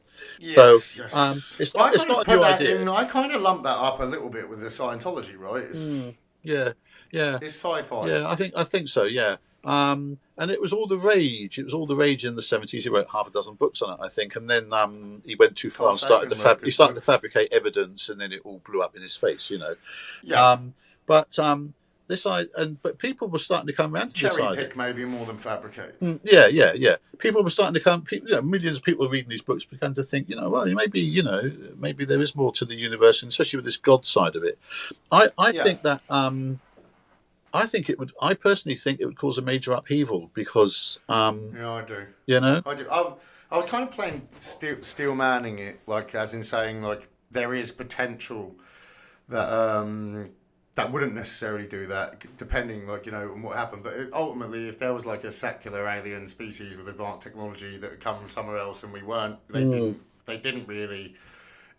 So Yes. it's Well, I not kind of a put new that idea. in. I kind of lump that up a little bit with the Scientology, right? Yeah, yeah. It's sci-fi. Yeah, I think so. Yeah, and it was all the rage. It was all the rage in the 70s. He wrote half a dozen books on it, I think, and then he went too far Carl and started Sagan wrote he good started to books. fabricate evidence, and then it all blew up in his face. Yeah, But but people were starting to come around to this cherry idea. pick maybe more than fabricate. Yeah. People were starting to come. Millions of people reading these books began to think, well, maybe there is more to the universe, and especially with this God side of it. I Yeah, think that. I think it would. I personally think it would cause a major upheaval because, yeah, I do. you know, I do. I was kind of playing steel manning it, like as in saying like there is potential that that wouldn't necessarily do that, depending, like, you know, on what happened. But ultimately, if there was like a secular alien species with advanced technology that had come from somewhere else and we weren't, they didn't really.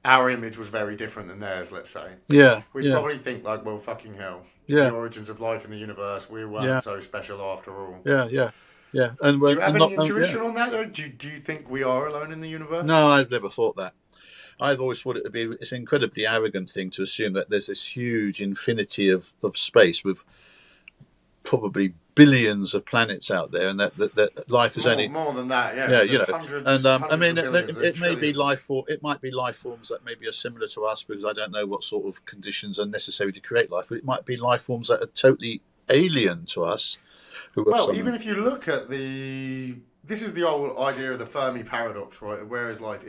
Our image was very different than theirs. Let's say. Yeah. We'd probably think like, well, fucking hell. Yeah. The origins of life in the universe. We weren't so special after all. Yeah. Do you have any intuition on that, though? Do you think we are alone in the universe? No, I've never thought that. I've always thought it's an incredibly arrogant thing to assume that there's this huge infinity of space with probably billions of planets out there, and that life is more than that. Yeah, yeah, you know. Hundreds, and I mean, billions, it may be trillions. it might be life forms that maybe are similar to us, because I don't know what sort of conditions are necessary to create life. But it might be life forms that are totally alien to us. Well, even if you look at this is the old idea of the Fermi paradox, right? Where is life?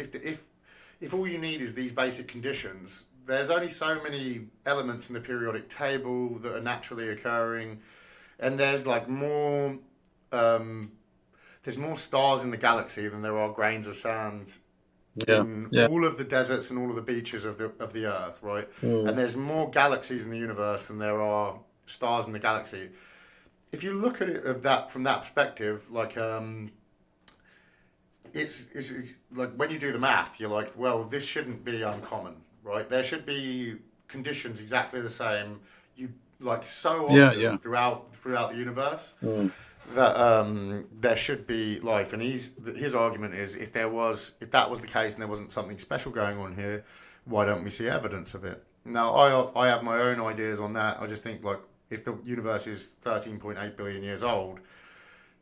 If all you need is these basic conditions, there's only so many elements in the periodic table that are naturally occurring, and there's like more. There's more stars in the galaxy than there are grains of sand in all of the deserts and all of the beaches of the Earth, right? And there's more galaxies in the universe than there are stars in the galaxy. If you look at it from that perspective, like it's like when you do the math, you're like, well, this shouldn't be uncommon, right? There should be conditions exactly the same. You like so often throughout the universe that there should be life. And his argument is if that was the case and there wasn't something special going on here, why don't we see evidence of it? Now I have my own ideas on that. I just think like if the universe is 13.8 billion years old.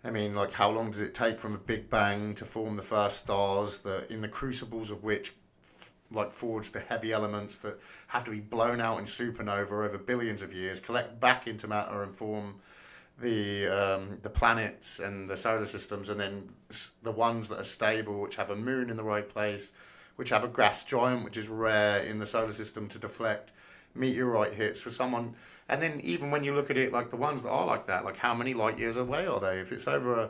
I mean, like, how long does it take from a Big Bang to form the first stars, in the crucibles of which, like, forge the heavy elements that have to be blown out in supernova over billions of years, collect back into matter and form the planets and the solar systems, and then the ones that are stable, which have a moon in the right place, which have a gas giant, which is rare in the solar system to deflect meteorite hits for someone. And then even when you look at it, like the ones that are like that, like how many light years away are they? If it's over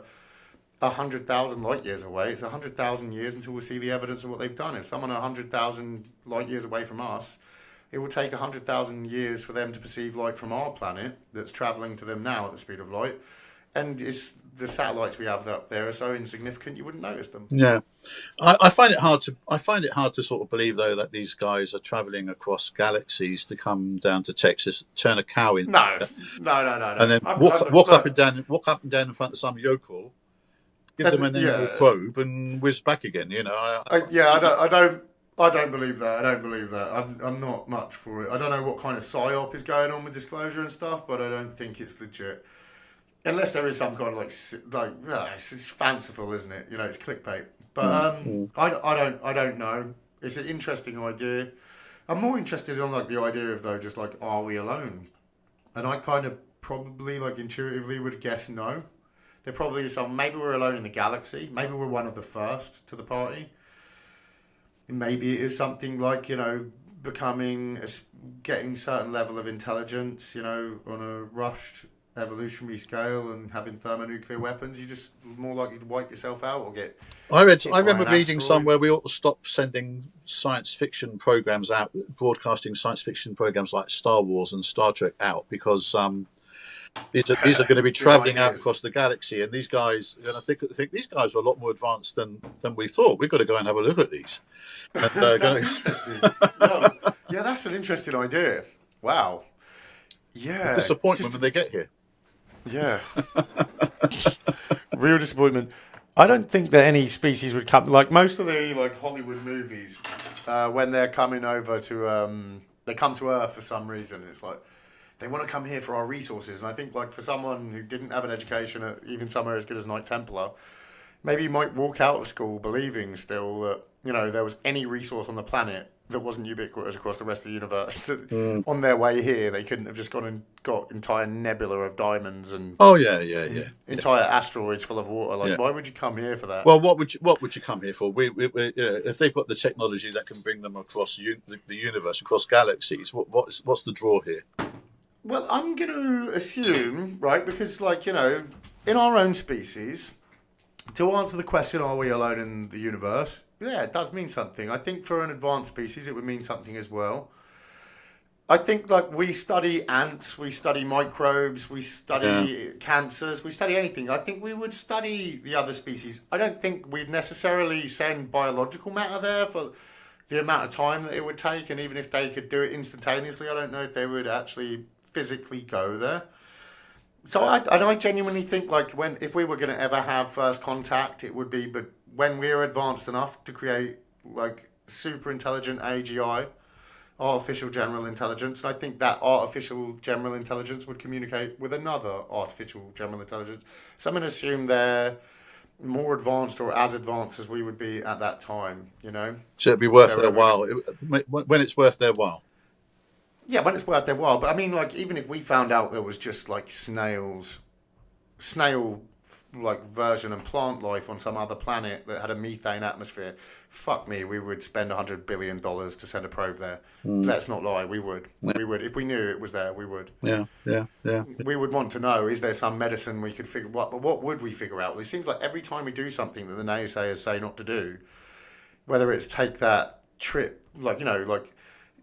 100,000 light years away, it's 100,000 years until we see the evidence of what they've done. If someone 100,000 light years away from us, it will take 100,000 years for them to perceive light from our planet that's travelling to them now at the speed of light. And the satellites we have up there are so insignificant you wouldn't notice them. Yeah, I find it hard to sort of believe though that these guys are travelling across galaxies to come down to Texas, turn a cow in, no, and then walk up and down in front of some yokel, give them an angle probe, and whiz back again. You know, I don't believe that. I'm not much for it. I don't know what kind of psyop is going on with disclosure and stuff, but I don't think it's legit. Unless there is some kind of it's fanciful, isn't it? You know, it's clickbait. But I don't know. It's an interesting idea. I'm more interested in like the idea of though, just like, are we alone? And I kind of probably like intuitively would guess no. There probably is some. Maybe we're alone in the galaxy. Maybe we're one of the first to the party. Maybe it is something like, you know, getting certain level of intelligence, you know, on a rushed evolutionary scale and having thermonuclear weapons. You're just more likely to wipe yourself out or get. I remember reading somewhere we ought to stop sending science fiction programs out, broadcasting science fiction programs like Star Wars and Star Trek out, because these are going to be travelling out across the galaxy, and these guys, and I think these guys are a lot more advanced than we thought. We've got to go and have a look at these. And, that's interesting. Yeah, that's an interesting idea. Wow. Yeah. Disappointment when they get here. Yeah. Real disappointment. I don't think that any species would come, like most of the like Hollywood movies, when they're coming over to, they come to Earth for some reason. It's like, they want to come here for our resources. And I think like for someone who didn't have an education at even somewhere as good as Knights Templar, maybe you might walk out of school believing still that, you know, there was any resource on the planet that wasn't ubiquitous across the rest of the universe. On their way here, they couldn't have just gone and got entire nebula of diamonds and entire asteroids full of water. Like, why would you come here for that? Well, what would you come here for? If they've got the technology that can bring them across the universe, across galaxies, what's the draw here? Well, I'm going to assume, right, because like, you know, in our own species, to answer the question, are we alone in the universe? Yeah, it does mean something. I think for an advanced species, it would mean something as well. I think like we study ants, we study microbes, we study cancers, we study anything. I think we would study the other species. I don't think we'd necessarily send biological matter there for the amount of time that it would take, and even if they could do it instantaneously, I don't know if they would actually physically go there. So I genuinely think like if we were going to ever have first contact, it would be but when we're advanced enough to create like super intelligent AGI, artificial general intelligence, and I think that artificial general intelligence would communicate with another artificial general intelligence. So I'm going to assume they're more advanced or as advanced as we would be at that time, you know? So it'd be worth their while. When it's worth their while. Yeah, when it's worth their while. But I mean, like, even if we found out there was just like snail like version and plant life on some other planet that had a methane atmosphere, fuck me, we would spend $100 billion to send a probe there. Let's not lie, we would. Yeah. We would. If we knew it was there, we would. Yeah. We would want to know, is there some medicine we could figure out? But what would we figure out? Well, it seems like every time we do something that the naysayers say not to do, whether it's take that trip, like, you know, like,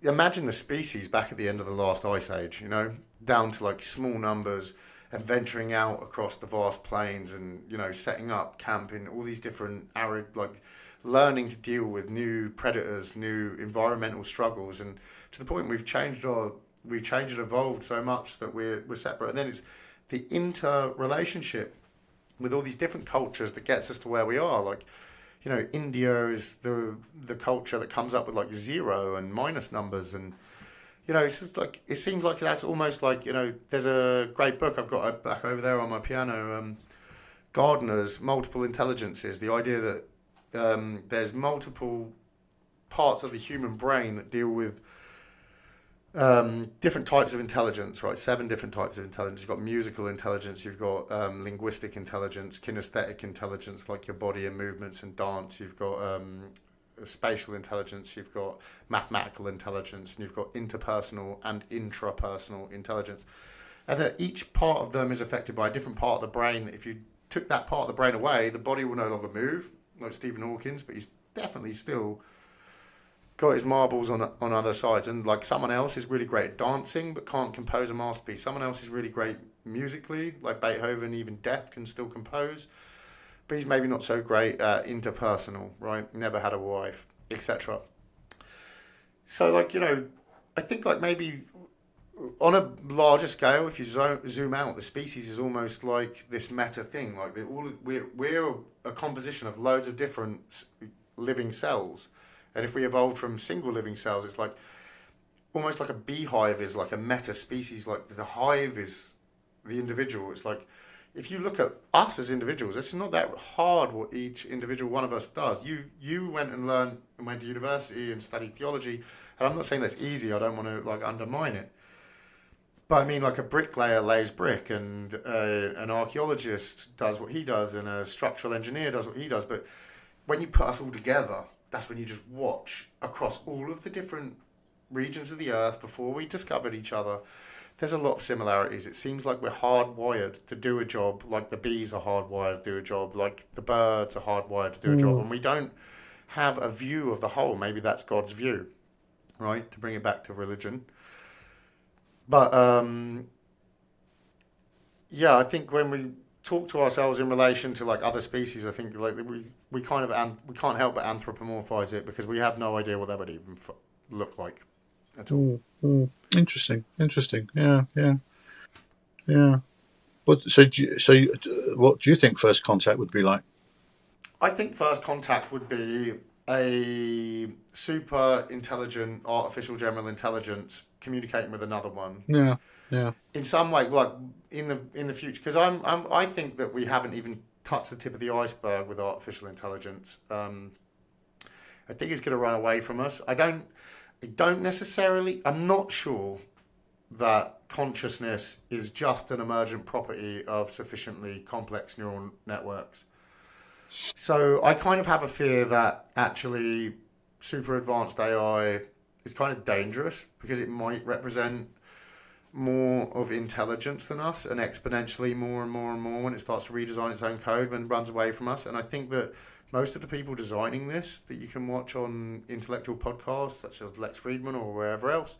imagine the species back at the end of the last ice age, you know, down to like small numbers and venturing out across the vast plains and, you know, setting up camp in all these different arid, like learning to deal with new predators, new environmental struggles. And to the point we've changed and evolved so much that we're separate. And then it's the interrelationship with all these different cultures that gets us to where we are. Like, you know, India is the culture that comes up with like zero and minus numbers, and you know, it's just like it seems like that's almost like, you know, there's a great book I've got back over there on my piano, Gardner's Multiple Intelligences. The idea that there's multiple parts of the human brain that deal with different types of intelligence, right? 7 different types of intelligence. You've got musical intelligence, you've got linguistic intelligence, kinesthetic intelligence, like your body and movements and dance. You've got spatial intelligence, you've got mathematical intelligence, and you've got interpersonal and intrapersonal intelligence. And that each part of them is affected by a different part of the brain. That if you took that part of the brain away, the body will no longer move, like Stephen Hawking's, but he's definitely still got his marbles on other sides. And like someone else is really great at dancing but can't compose a masterpiece. Someone else is really great musically, like Beethoven, even deaf can still compose, but he's maybe not so great at interpersonal, right? Never had a wife, etc. So like, you know, I think like maybe on a larger scale, if you zoom out, the species is almost like this meta thing. Like we're a composition of loads of different living cells. And if we evolved from single living cells, it's like almost like a beehive is like a meta species. Like the hive is the individual. It's like if you look at us as individuals, it's not that hard what each individual one of us does. You went and learned and went to university and studied theology, and I'm not saying that's easy. I don't want to like undermine it, but I mean like a bricklayer lays brick, and an archaeologist does what he does, and a structural engineer does what he does. But when you put us all together, that's when you just watch across all of the different regions of the earth before we discovered each other. There's a lot of similarities. It seems like we're hardwired to do a job, like the bees are hardwired to do a job, like the birds are hardwired to do a job, and we don't have a view of the whole. Maybe that's God's view, right? To bring it back to religion. But yeah, I think when we talk to ourselves in relation to like other species, I think like we kind of we can't help but anthropomorphize it because we have no idea what that would even look like at all. Interesting. Yeah. But what do you think first contact would be like? I think first contact would be a super intelligent artificial general intelligence communicating with another one. Yeah. In some way, like in the future, because I think that we haven't even touched the tip of the iceberg with artificial intelligence. I think it's going to run away from us. I don't necessarily. I'm not sure that consciousness is just an emergent property of sufficiently complex neural networks. So I kind of have a fear that actually super advanced AI is kind of dangerous because it might represent more of intelligence than us, and exponentially more and more and more when it starts to redesign its own code when it runs away from us. And I think that most of the people designing this that you can watch on intellectual podcasts such as Lex Friedman or wherever else,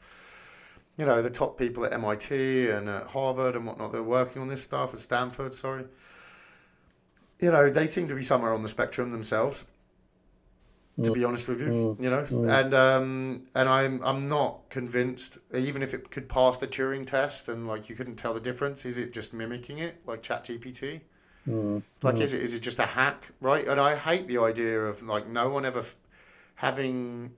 you know, the top people at MIT and at Harvard and whatnot, they're working on this stuff, at Stanford, sorry. You know, they seem to be somewhere on the spectrum themselves, to be honest with you, you know, and I'm not convinced, even if it could pass the Turing test and like you couldn't tell the difference, is it just mimicking it like ChatGPT? Like, is it just a hack, right? And I hate the idea of like no one ever having,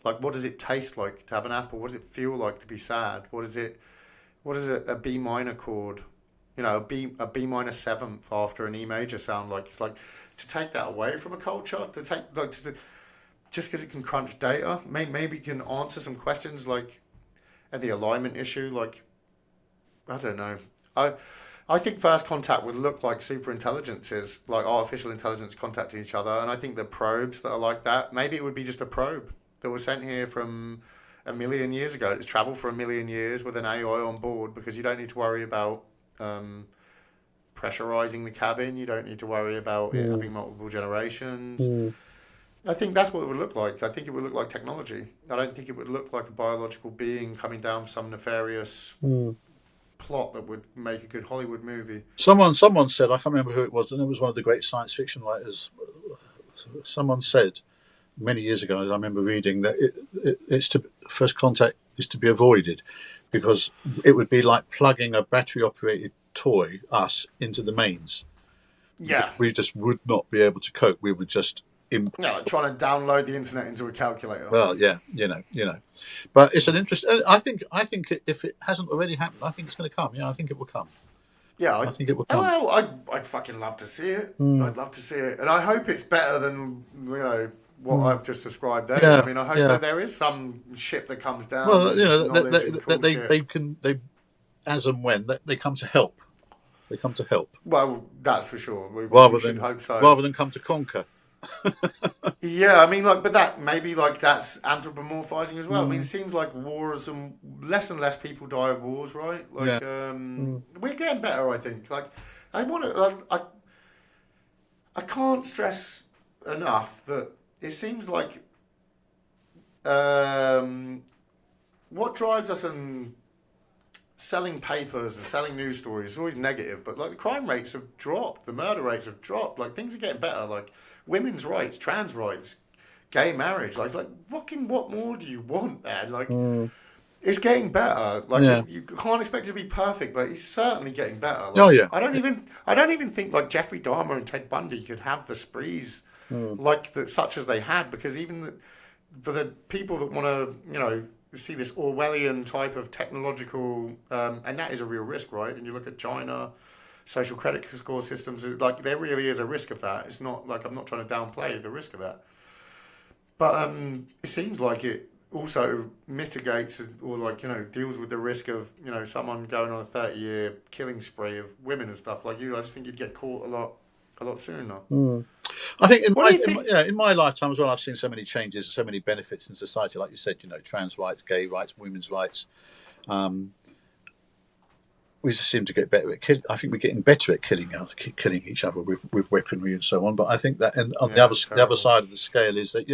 like, what does it taste like to have an apple? What does it feel like to be sad? What is a B minor chord? You know, a B minor seventh after an E major sound like? It's like to take that away from a culture, to take like just because it can crunch data, maybe it can answer some questions like at the alignment issue. Like, I don't know. I think first contact would look like super intelligences, like artificial intelligence contacting each other, and I think the probes that are like that, maybe it would be just a probe that was sent here from a million years ago. It's traveled for a million years with an AI on board, because you don't need to worry about pressurizing the cabin. You don't need to worry about it having multiple generations. I think that's what it would look like. I think it would look like technology. I don't think it would look like a biological being coming down some nefarious plot that would make a good Hollywood movie. Someone said, I can't remember who it was, and it was one of the great science fiction writers. Someone said many years ago, I remember reading that first contact is to be avoided, because it would be like plugging a battery operated toy, us, into the mains. Yeah. We just would not be able to cope. We would just like trying to download the internet into a calculator. Well, yeah, you know, but it's an interest. I think if it hasn't already happened, I think it's going to come. Yeah, I think it will come. Yeah, I think it will come. Well, I'd fucking love to see it. I'd love to see it, and I hope it's better than, you know, what I've just described there. Yeah, I mean, I hope that there is some ship that comes down. Well, you know, they as and when they come to help. They come to help. Well, that's for sure. We should hope so. Rather than come to conquer. Yeah, I mean, like, but that maybe like that's anthropomorphizing as well. I mean, it seems like wars and less people die of wars, right? Like, we're getting better, I think. Like, I can't stress enough that it seems like what drives us in selling papers and selling news stories is always negative, but like the crime rates have dropped, the murder rates have dropped, like things are getting better, like women's rights, trans rights, gay marriage, like fucking what more do you want, man? Like it's getting better. Like you can't expect it to be perfect, but it's certainly getting better. Like, I don't even think like Jeffrey Dahmer and Ted Bundy could have the sprees like that, such as they had, because even for the people that want to, you know, see this Orwellian type of technological, and that is a real risk, right? And you look at China, social credit score systems, like there really is a risk of that. It's not like I'm not trying to downplay the risk of that, but it seems like it also mitigates or like, you know, deals with the risk of, you know, someone going on a 30-year killing spree of women and stuff like you. I just think you'd get caught a lot sooner. I think in my lifetime as well, I've seen so many changes, so many benefits in society. Like you said, you know, trans rights, gay rights, women's rights. We just seem to get better at killing. I think we're getting better at killing each other with weaponry and so on. But I think that, and on the other side of the scale is that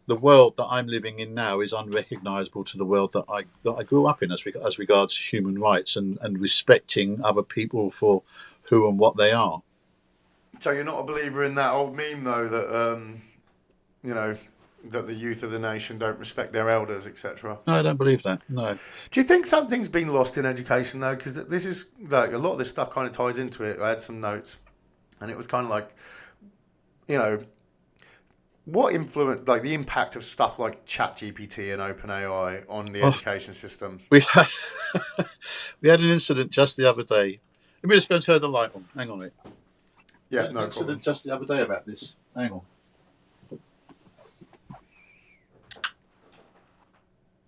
the world that I'm living in now is unrecognisable to the world that I grew up in as regards human rights and respecting other people for who and what they are. So you're not a believer in that old meme, though, that you know, that the youth of the nation don't respect their elders, etc. No, I don't believe that. No. Do you think something's been lost in education, though? Because this is like a lot of this stuff kind of ties into it. I had some notes, and it was kind of like, you know, what influence, like the impact of stuff like ChatGPT and OpenAI on the education system? We had an incident just the other day. Let me just go and turn the light on. Hang on a minute. Yeah, no problem. Just the other day about this. Hang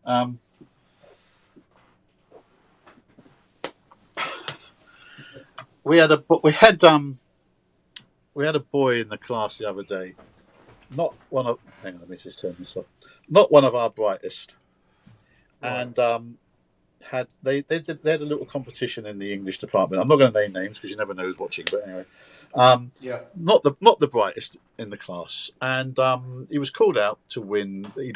on. We had a boy in the class the other day. Not one of. Hang on, let me just turn this off. Not one of our brightest, right. And they had a little competition in the English department. I'm not going to name names because you never know who's watching, but anyway, Yeah. not the brightest in the class, and he was called out to win. They'd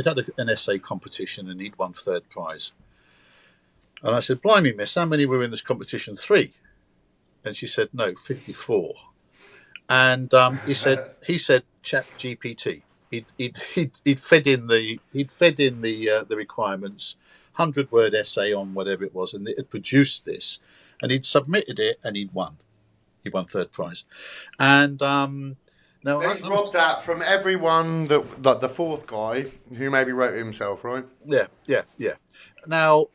had an essay competition, and he'd won third prize. And I said, "Blimey, miss, how many were in this competition? 3?" And she said, "No, 54." And he said, "Chat GPT." He'd fed in the requirements, 100-word essay on whatever it was, and it had produced this, and he'd submitted it, and he'd won. He won third prize, and now He's robbed that from everyone that, like the fourth guy who maybe wrote it himself, right? Yeah. Now,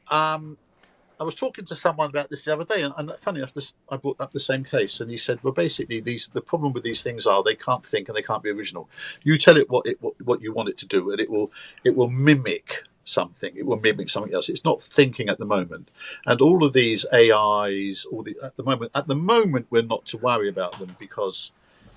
I was talking to someone about this the other day, and funny enough, I brought up the same case, and he said, "Well, basically, the problem with these things are they can't think and they can't be original. You tell it what you want it to do, and it will mimic something. It will mimic something else. It's not thinking at the moment. And all of these AIs, at the moment, we're not to worry about them because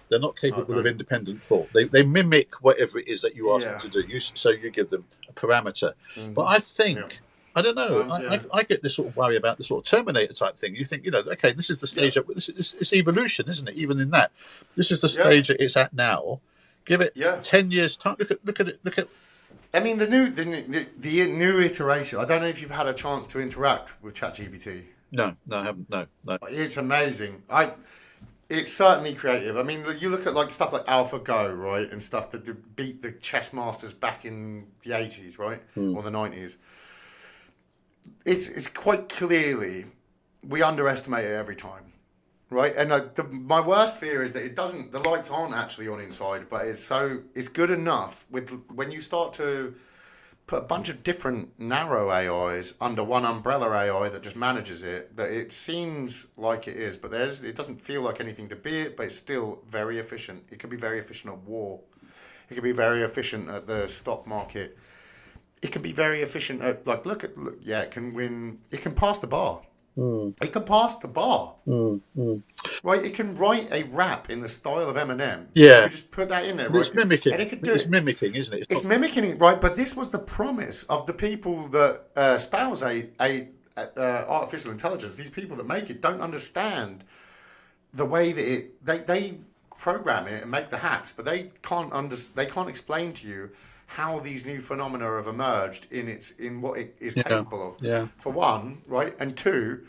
they're not capable of independent thought. They mimic whatever it is that you ask them to do. So you give them a parameter. Mm-hmm. But I think." Yeah. I don't know. I get this sort of worry about the sort of Terminator type thing. You think, okay, this is the stage. It's evolution, isn't it? Even in that, this is the stage that it's at now. Give it 10 years time. Look at it. I mean, the new iteration. I don't know if you've had a chance to interact with ChatGPT. No, I haven't. No. It's amazing. It's certainly creative. I mean, you look at like stuff like AlphaGo, right, and stuff that beat the chess masters back in the 80s, right, or the 90s. It's quite clearly we underestimate it every time, right? And my worst fear is that the lights aren't actually on inside, but it's good enough when you start to put a bunch of different narrow AIs under one umbrella AI that just manages it, that it seems like it is, but it doesn't feel like anything to be it, but it's still very efficient. It could be very efficient at war. It could be very efficient at the stock market. It can be very efficient at, it can win. It can pass the bar. It can pass the bar. Right? It can write a rap in the style of Eminem. Yeah. You just put that in there, right? It's mimicking. And it can do it's mimicking, isn't it? It's mimicking it, right? But this was the promise of the people that espouse artificial intelligence. These people that make it don't understand the way that they program it and make the hacks, but they can't explain to you how these new phenomena have emerged in what it is capable of. Yeah. For one, right, and two,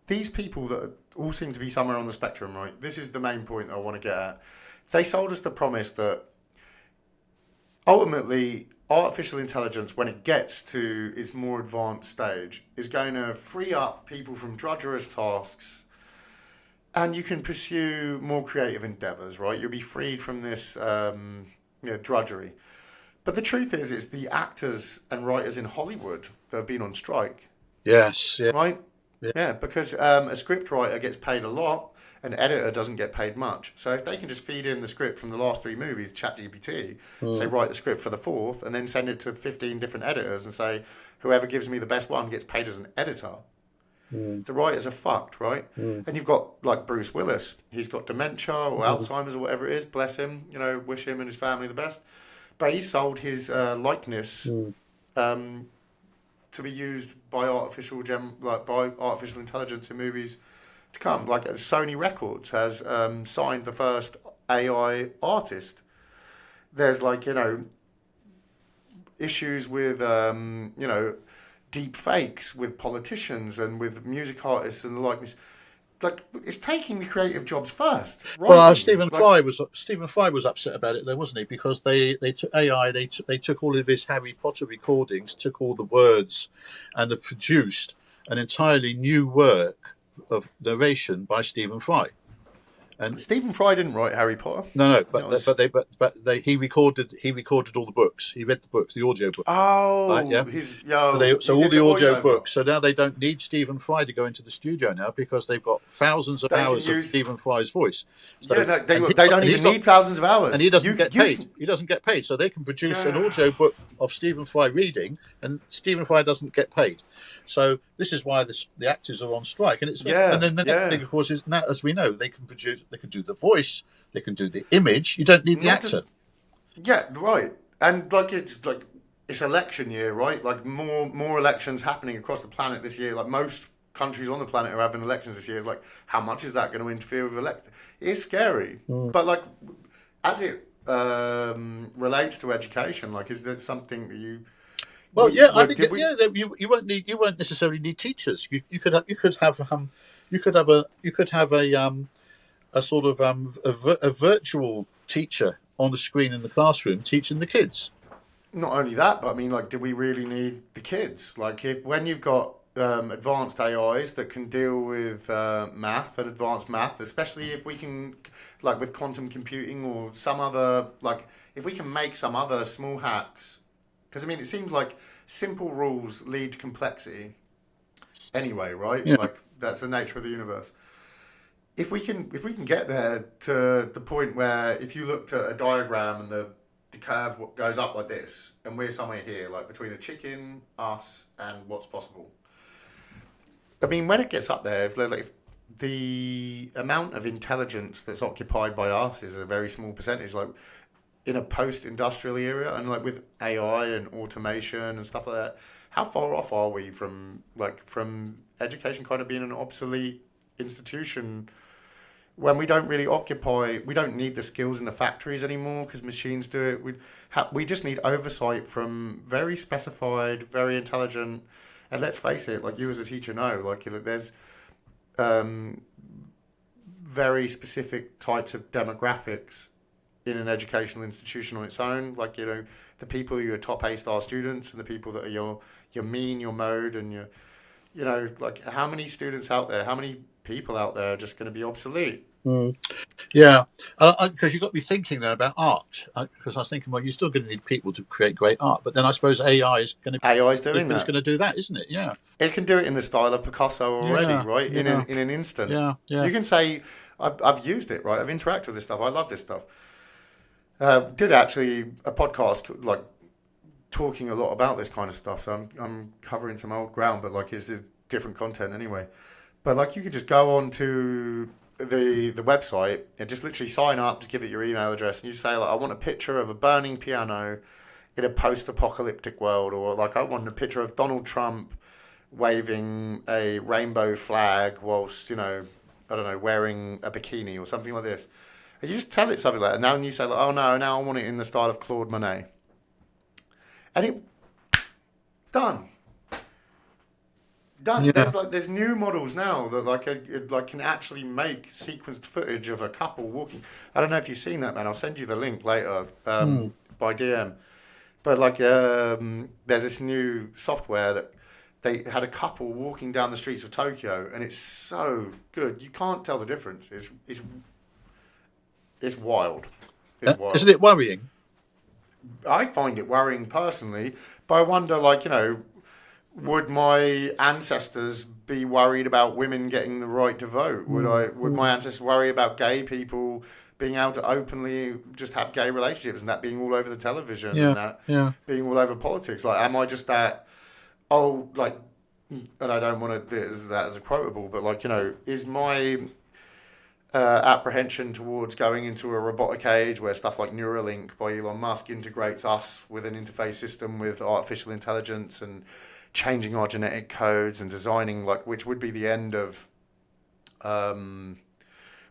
these people that all seem to be somewhere on the spectrum, right? This is the main point I want to get at. They sold us the promise that ultimately artificial intelligence, when it gets to its more advanced stage, is going to free up people from drudgerous tasks. And you can pursue more creative endeavours, right? You'll be freed from this drudgery. But the truth is, it's the actors and writers in Hollywood that have been on strike. Yes. Yeah. Right? Yeah, because a script writer gets paid a lot, an editor doesn't get paid much. So if they can just feed in the script from the last 3 movies, ChatGPT, say write the script for the 4th, and then send it to 15 different editors and say, whoever gives me the best one gets paid as an editor. The writers are fucked, right? And you've got like Bruce Willis. He's got dementia or Alzheimer's or whatever it is. Bless him. Wish him and his family the best. But he sold his likeness to be used by artificial intelligence in movies to come. Like Sony Records has signed the first AI artist. There's issues with deep fakes with politicians and with music artists and the likeness. Like, it's taking the creative jobs first. Right? Well, Stephen Fry was upset about it, though, wasn't he? Because they took AI, they took all of his Harry Potter recordings, took all the words, and have produced an entirely new work of narration by Stephen Fry. And Stephen Fry didn't write Harry Potter. No, he recorded all the books. He read the books, the audio books. Oh, right, yeah. So all the audio books. So now they don't need Stephen Fry to go into the studio now because they've got thousands of hours of Stephen Fry's voice. So, they don't even need thousands of hours, and he doesn't get paid. He doesn't get paid, so they can produce an audio book of Stephen Fry reading, and Stephen Fry doesn't get paid. So this is why the actors are on strike, and and then the next thing, of course, is now, as we know, they can do the voice, they can do the image. You don't need the actor. Yeah, right. And it's election year, right? Like more elections happening across the planet this year. Like most countries on the planet are having elections this year. It's like, how much is that going to interfere with It's scary. But like, as it relates to education, like, is there something that you? Well, yeah, I think you won't necessarily need teachers. You could have a sort of a virtual teacher on the screen in the classroom teaching the kids. Not only that, but I mean, like, do we really need the kids? Like, when you've got advanced AIs that can deal with math and advanced math, especially if we can, like, with quantum computing or some other, like, if we can make some other small hacks, because I mean, it seems like simple rules lead to complexity anyway, right? Yeah. Like, that's the nature of the universe. If we can get there to the point where if you looked at a diagram and the curve goes up like this, and we're somewhere here, like between a chicken, us, and what's possible. I mean, when it gets up there, if the amount of intelligence that's occupied by us is a very small percentage, like in a post-industrial era, and like with AI and automation and stuff like that, how far off are we from education kind of being an obsolete institution? When we don't really we don't need the skills in the factories anymore because machines do it. We just need oversight from very specified, very intelligent, and let's face it, like you as a teacher know, like there's very specific types of demographics in an educational institution on its own. Like, the people who are your top A-star students and the people that are your mean, your mode, and like how many students out there, how many people out there are just going to be obsolete. Yeah, because you've got to be thinking there about art. Because I was thinking, well, you're still going to need people to create great art, but then I suppose AI is going to AI is doing that. It's going to do that, isn't it? Yeah, it can do it in the style of Picasso already, right? In an instant. Yeah. You can say, I've used it, right? I've interacted with this stuff. I love this stuff. Did actually a podcast like talking a lot about this kind of stuff, so I'm covering some old ground, but like it's different content anyway. But like you could just go on to the website and just literally sign up, just give it your email address, and you say like, I want a picture of a burning piano in a post-apocalyptic world, or like I want a picture of Donald Trump waving a rainbow flag whilst wearing a bikini or something like this. And you just tell it something like that. Now and you say like, oh no, now I want it in the style of Claude Monet, and it done. Yeah. There's new models now that can actually make sequenced footage of a couple walking. I don't know if you've seen that, man. I'll send you the link later by DM. But there's this new software that they had a couple walking down the streets of Tokyo, and it's so good. You can't tell the difference. It's wild. It's wild. Isn't it worrying? I find it worrying personally, but I wonder, would my ancestors be worried about women getting the right to vote? Would my ancestors worry about gay people being able to openly just have gay relationships and that being all over the television and that being all over politics? Like, am I just that old, and I don't want to do that as a quotable, but is my apprehension towards going into a robotic age where stuff like Neuralink by Elon Musk integrates us with an interface system with artificial intelligence and changing our genetic codes and designing, which would be the end of,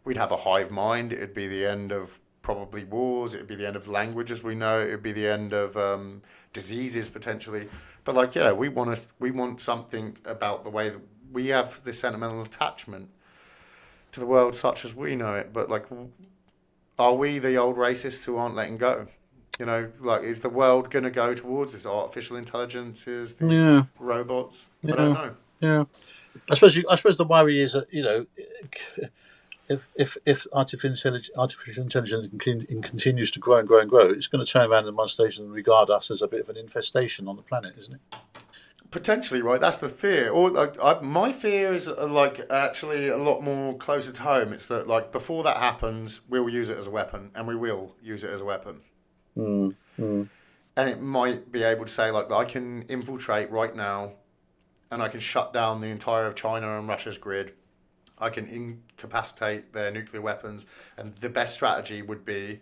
we'd have a hive mind. It'd be the end of probably wars. It'd be the end of language as we know. It'd be the end of diseases potentially. But we want something about the way that we have this sentimental attachment to the world such as we know it. But are we the old racists who aren't letting go? Is the world going to go towards this artificial intelligences, these robots? I don't know. Yeah, I suppose the worry is that if artificial intelligence continues to grow and grow and grow, it's going to turn around in one stage and regard us as a bit of an infestation on the planet, isn't it? Potentially, right? That's the fear. Or my fear is actually a lot more closer to home. It's that before that happens, we'll use it as a weapon, and we will use it as a weapon. And it might be able to say I can infiltrate right now, and I can shut down the entire of China and Russia's grid. I can incapacitate their nuclear weapons, and the best strategy would be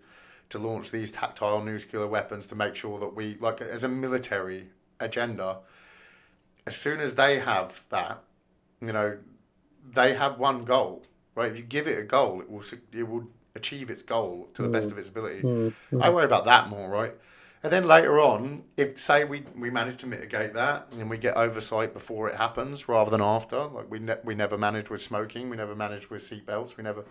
to launch these tactile nuclear weapons to make sure that we, like, as a military agenda, as soon as they have that, you know, they have one goal, right? If you give it a goal, it will achieve its goal to the best of its ability. I worry about that more, right? And then later on, if say we manage to mitigate that and we get oversight before it happens rather than after, like we never managed with smoking, we never managed with seatbelts, we never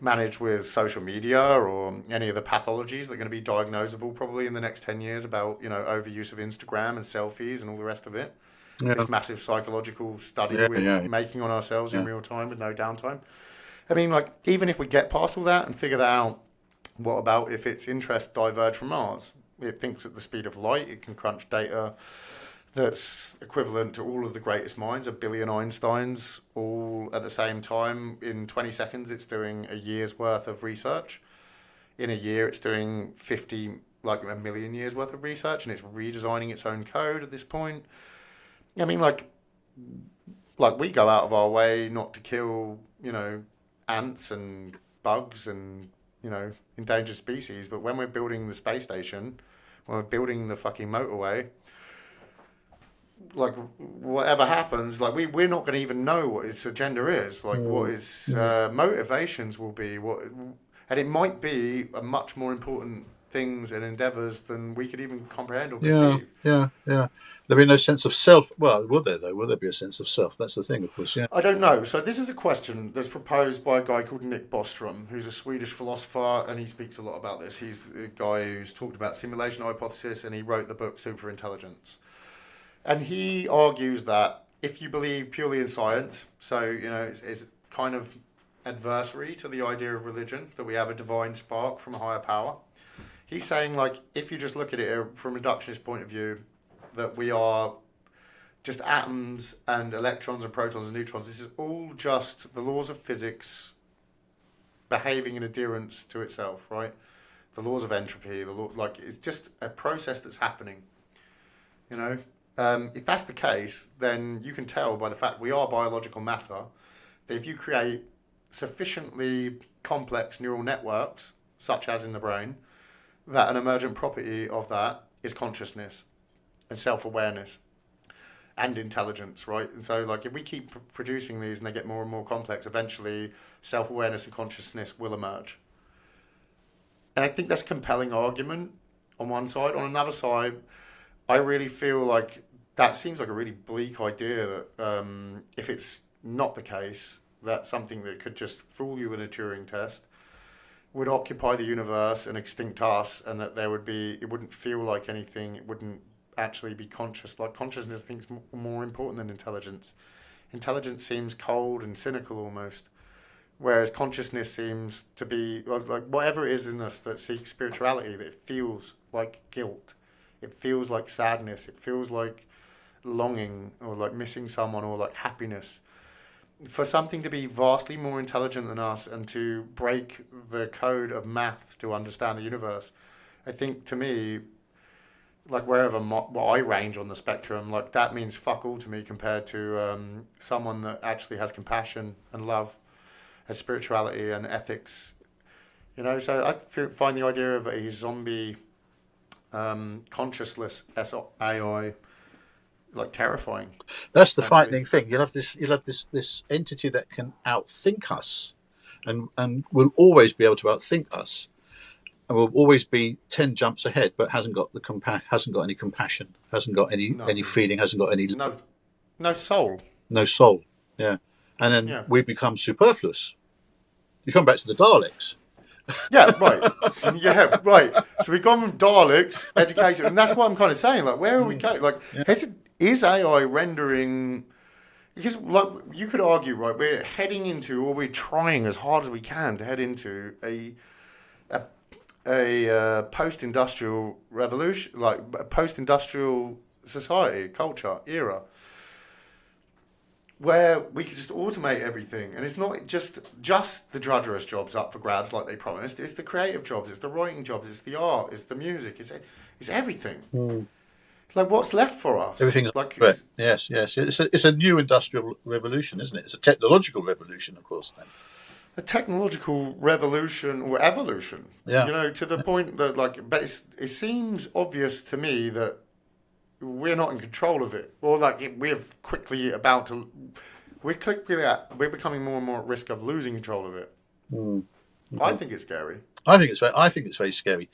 managed with social media or any of the pathologies that are going to be diagnosable probably in the next 10 years about, you know, overuse of Instagram and selfies and all the rest of it. Yeah. This massive psychological study we're making on ourselves in real time with no downtime. I mean, like, even if we get past all that and figure that out, what about if its interests diverge from ours? It thinks at the speed of light. It can crunch data that's equivalent to all of the greatest minds, 1 billion Einsteins, all at the same time. In 20 seconds, it's doing a year's worth of research. In a year, it's doing 1 million years worth of research, and it's redesigning its own code at this point. I mean, like we go out of our way not to kill, you know, ants and bugs and, you know, endangered species, but when we're building the space station, when we're building the fucking motorway, like, whatever happens, like, we're not going to even know what its agenda is, like, what its motivations will be, and it might be a much more important things and endeavours than we could even comprehend or perceive. Yeah. There'll be no sense of self. Well, will there, though? Will there be a sense of self? That's the thing, of course, yeah. I don't know. So this is a question that's proposed by a guy called Nick Bostrom, who's a Swedish philosopher, and he speaks a lot about this. He's a guy who's talked about simulation hypothesis, and he wrote the book Superintelligence. And he argues that if you believe purely in science, so, you know, it's kind of adversary to the idea of religion, that we have a divine spark from a higher power. He's saying, like, if you just look at it from a reductionist point of view, that we are just atoms and electrons and protons and neutrons. This is all just the laws of physics behaving in adherence to itself, right? The laws of entropy, it's just a process that's happening, you know? If that's the case, then you can tell by the fact we are biological matter that if you create sufficiently complex neural networks, such as in the brain, that an emergent property of that is consciousness and self-awareness and intelligence, right? And so, like, if we keep producing these and they get more and more complex, eventually self-awareness and consciousness will emerge. And I think that's a compelling argument on one side. On another side, I really feel like that seems like a really bleak idea that if it's not the case, that something that could just fool you in a Turing test would occupy the universe and extinct us, and that it wouldn't feel like anything, it wouldn't actually be conscious. Like, consciousness, I think, is more important than intelligence. Intelligence seems cold and cynical almost, whereas consciousness seems to be like whatever it is in us that seeks spirituality, that it feels like guilt, it feels like sadness, it feels like longing or like missing someone or like happiness. For something to be vastly more intelligent than us and to break the code of math to understand the universe, I think, to me, like, wherever I range on the spectrum, like, that means fuck all to me compared to someone that actually has compassion and love and spirituality and ethics, you know. So I find the idea of a zombie consciousless AI like terrifying. That's the frightening thing. You'll have this entity that can outthink us, and will always be able to outthink us, and will always be 10 jumps ahead, but hasn't got any compassion, hasn't got any feeling, hasn't got any no soul. No soul. Yeah. And then we become superfluous. You come back to the Daleks. Yeah, right. So we've gone from Daleks, education, and that's what I'm kind of saying. Like, where are we going? Like, is AI rendering? Because, like, you could argue, right, we're heading into, or we're trying as hard as we can to head into a post-industrial revolution, like a post-industrial society, culture, era, where we could just automate everything. And it's not just the drudgerous jobs up for grabs like they promised. It's the creative jobs, it's the writing jobs, it's the art, it's the music, it's everything. Like, what's left for us? Everything's like, yes. It's a new industrial revolution, isn't it? It's a technological revolution, of course, then. a technological revolution or evolution. Yeah. You know, to the point that like, but it seems obvious to me that we're not in control of it, or like we're quickly about to. We're becoming more and more at risk of losing control of it. Mm. I think it's scary. I think it's very scary.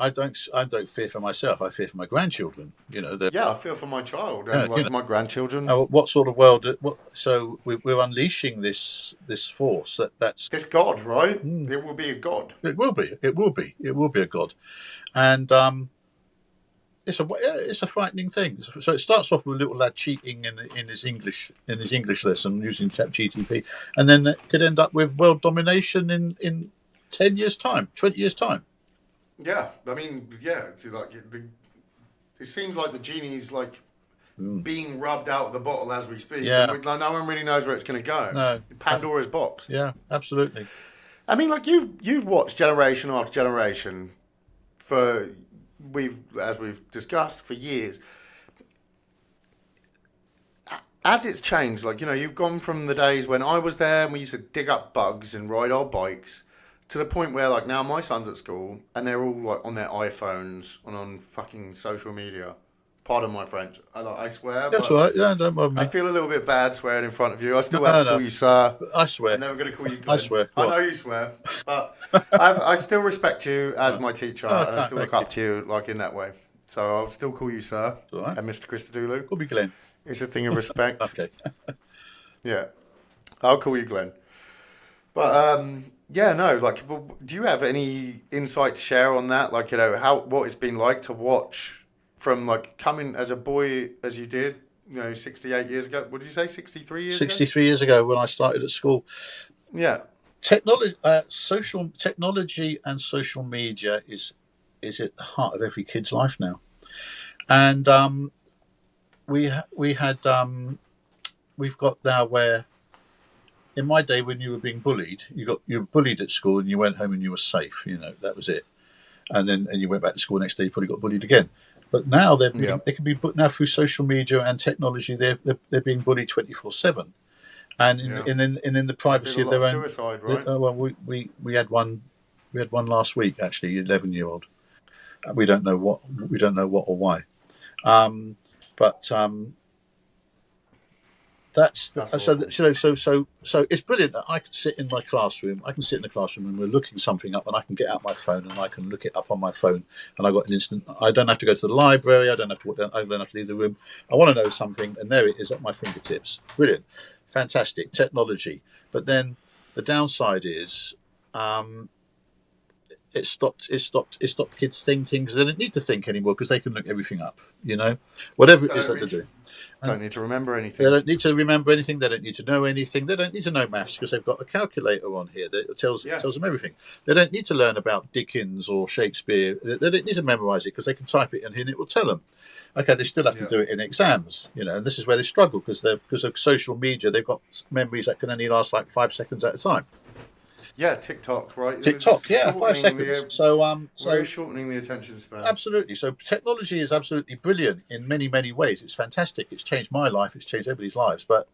I don't fear for myself. I fear for my grandchildren. You know, Yeah, I feel for my child yeah, and like my grandchildren. what sort of world? So we're unleashing this force that's This God, right? It will be a God. it will be a god, and it's a frightening thing. So it starts off with a little lad cheating in his English lesson using ChatGPT, and then it could end up with world domination in 10 years time, 20 years time. Yeah, I mean, yeah. It's like it seems like the genie's like being rubbed out of the bottle as we speak. Yeah. And no one really knows where it's going to go. No. Pandora's box. Yeah, absolutely. I mean, like you've watched generation after generation as we've discussed for years. As it's changed, like, you know, you've gone from the days when I was there and we used to dig up bugs and ride our bikes to the point where, like, now my son's at school and they're all, like, on their iPhones and on fucking social media. Pardon my French. I swear. That's all right. Yeah, don't bother me. I feel a little bit bad swearing in front of you. I still have to call you sir. I swear. I'm never going to call you Glenn. I swear. I know you swear. But I still respect you as my teacher and I still look up to you, like, in that way. So I'll still call you sir. All right. And Mr Christodoulou. Call me Glenn. It's a thing of respect. Okay. Yeah. I'll call you Glenn. But, yeah, no, like, do you have any insight to share on that? Like, you know, what it's been like to watch from, like, coming as a boy as you did, you know, 68 years ago. What did you say, 63 years 63 years ago when I started at school. Yeah. Technology and social media is at the heart of every kid's life now. And we've got now where, in my day when you were being bullied, you were bullied at school and you went home and you were safe. You know, that was it. And you went back to school the next day, you probably got bullied again. But now they can be now through social media and technology. They're being bullied 24/7, and in the privacy of their own suicide, right? Well, we had one last week actually, 11-year-old. We don't know what or why, but that's so it's brilliant that I can sit in my classroom. I can sit in the classroom and we're looking something up, and I can get out my phone and I can look it up on my phone, and I got an instant. I don't have to go to the library. I don't have to walk down. I don't have to leave the room. I want to know something, and there it is at my fingertips. Brilliant, fantastic technology. But then the downside is, it stopped kids thinking, because they don't need to think anymore because they can look everything up. You know, whatever it is that they're doing. Don't need to remember anything. They don't need to remember anything. They don't need to know anything. They don't need to know maths because they've got a calculator on here that tells them everything. They don't need to learn about Dickens or Shakespeare. They don't need to memorise it because they can type it in here and it will tell them. Okay, they still have to do it in exams, you know, and this is where they struggle because of social media. They've got memories that can only last like 5 seconds at a time. Yeah, TikTok, right? TikTok, 5 seconds. Very shortening the attention span. Absolutely. So technology is absolutely brilliant in many, many ways. It's fantastic. It's changed my life. It's changed everybody's lives. But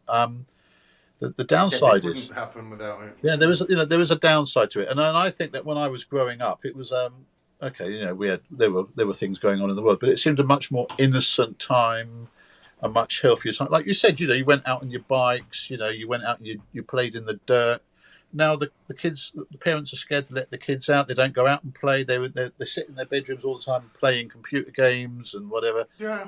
the downside this wouldn't happen without it. Yeah, there was a downside to it, and I think that when I was growing up, it was okay. You know, there were things going on in the world, but it seemed a much more innocent time, a much healthier time. Like you said, you know, you went out on your bikes. You know, you went out and you played in the dirt. Now the parents are scared to let the kids out. They don't go out and play. They sit in their bedrooms all the time playing computer games and whatever. Yeah,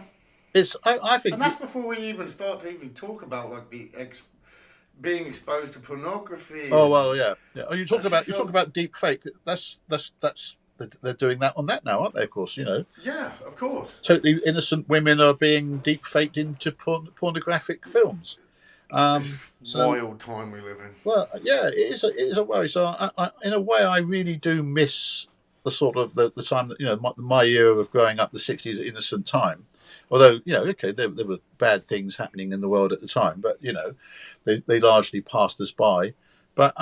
I think, and that's before we even start to even talk about like being exposed to pornography. Oh well, yeah. Oh, you talk about deep fake. That's they're doing that on that now, aren't they? Of course, you know. Yeah, of course. Totally innocent women are being deep faked into pornographic films. Wild time we live in. Well, yeah, it is a worry. So, I in a way, I really do miss the sort of the time that, you know, my era of growing up, the 60s, innocent time. Although, you know, okay, there were bad things happening in the world at the time, but you know, they largely passed us by. But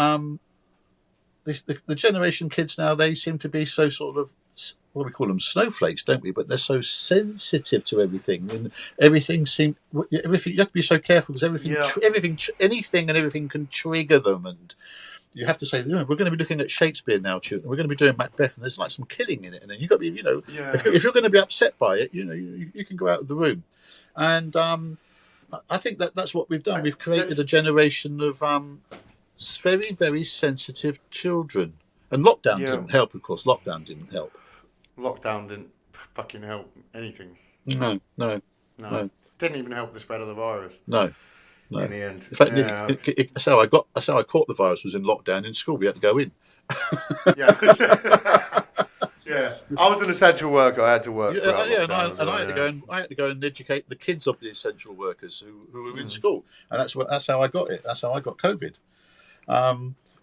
the generation kids now, they seem to be so sort of what we call them, snowflakes, don't we? But they're so sensitive to everything, and everything you have to be so careful because anything and everything can trigger them, and you have to say, we're going to be looking at Shakespeare now, children. We're going to be doing Macbeth, and there's like some killing in it, and then you've got to be, if you're going to be upset by it, you can go out of the room, and I think that's what we've done. We've created a generation of very, very sensitive children. And lockdown didn't help, of course. Lockdown didn't help. Lockdown didn't fucking help anything. No. Didn't even help the spread of the virus. No. In the end. In fact, that's how I caught the virus, was in lockdown in school. We had to go in. Yeah. I was an essential worker. I had to work. I had to go and educate the kids of the essential workers who were in school, and that's how I got it. That's how I got COVID.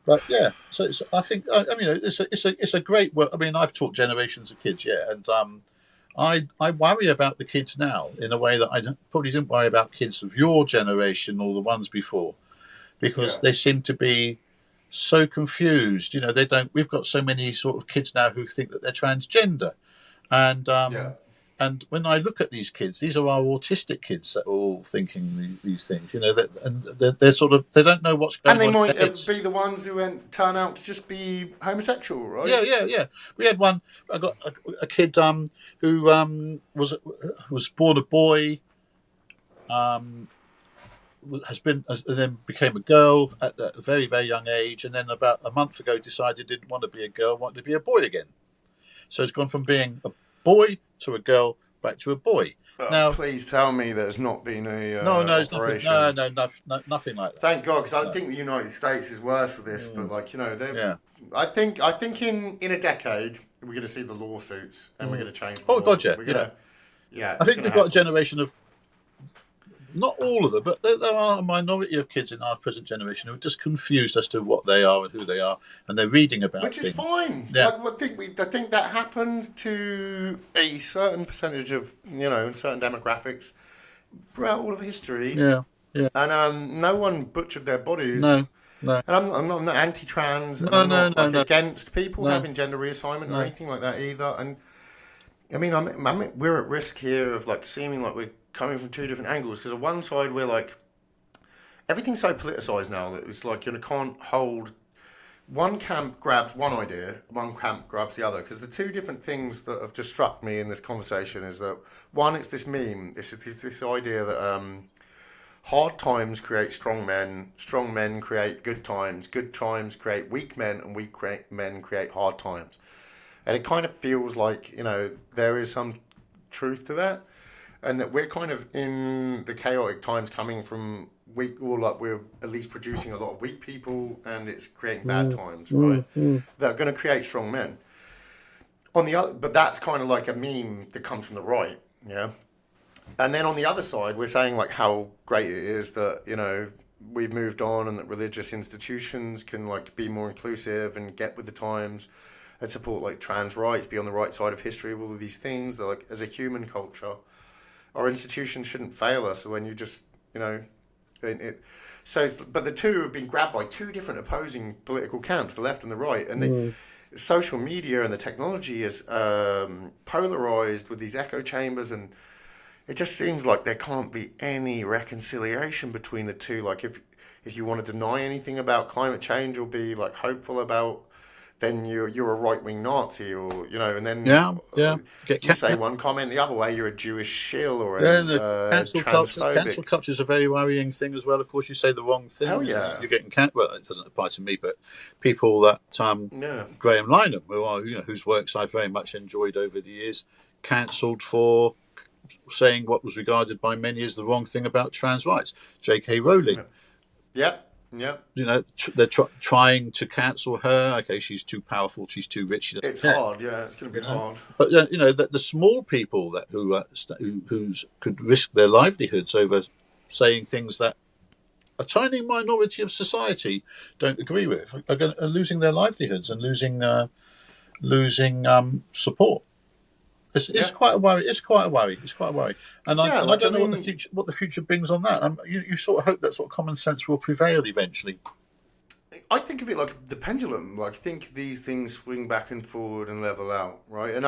But yeah, so I think it's a great work. I mean, I've taught generations of kids, and I worry about the kids now in a way that I probably didn't worry about kids of your generation or the ones before, because they seem to be so confused. They don't. We've got so many sort of kids now who think that they're transgender, and when I look at these kids, these are our autistic kids that are all thinking these things. They're sort of, they don't know what's going on. And they might be the ones who turn out to just be homosexual, right? Yeah. We had one. I got a kid who was born a boy, and then became a girl at a very, very young age, and then about a month ago decided didn't want to be a girl, wanted to be a boy again. So it's gone from being a boy to a girl back to a boy. Now, please tell me there's not been a it's operation. Nothing like that. Thank God, because I think the United States is worse for this. But I think in a decade we're going to see the lawsuits and we're going to change. I think we've got a generation of, not all of them, but there are a minority of kids in our present generation who are just confused as to what they are and who they are, and they're reading about which things. is fine. Yeah. I think that happened to a certain percentage of in certain demographics throughout all of history. Yeah. And no one butchered their bodies. No. And I'm not anti-trans. I'm not against people having gender reassignment or anything like that either. And I mean, we're at risk here of seeming like we're coming from two different angles, because on one side we're everything's so politicized now that it's can't hold. One camp grabs one idea, one camp grabs the other, because the two different things that have just struck me in this conversation is that one, it's this meme, it's this idea that hard times create strong men create good times create weak men, and weak men create hard times. And it kind of feels like there is some truth to that. And that we're kind of in the chaotic times coming from weak, or we're at least producing a lot of weak people, and it's creating bad times, right? That are going to create strong men. On the other, but that's kind of like a meme that comes from the right, yeah. And then on the other side, we're saying how great it is that we've moved on, and that religious institutions can be more inclusive and get with the times, and support trans rights, be on the right side of history, all of these things. That as a human culture, our institutions shouldn't fail us when you just, but the two have been grabbed by two different opposing political camps, the left and the right. And the social media and the technology is polarized with these echo chambers. And it just seems like there can't be any reconciliation between the two. If you want to deny anything about climate change or be hopeful about, then you're a right-wing Nazi, or and then you say one comment the other way, you're a Jewish shill or a transphobic. Cancel culture is a very worrying thing as well. Of course, you say the wrong thing. Hell yeah. You're getting well, it doesn't apply to me, but people that Graham Lynham, whose works I've very much enjoyed over the years, cancelled for saying what was regarded by many as the wrong thing about trans rights. J.K. Rowling. Yep. They're trying to cancel her. Okay, she's too powerful. She's too rich. It's hard. Yeah, it's going to be hard. But the small people who could risk their livelihoods over saying things that a tiny minority of society don't agree with are losing their livelihoods and losing support. It's quite a worry. It's quite a worry. And I don't know what the future brings on that. You sort of hope that sort of common sense will prevail eventually. I think of it like the pendulum. Like, I think these things swing back and forward and level out, right? And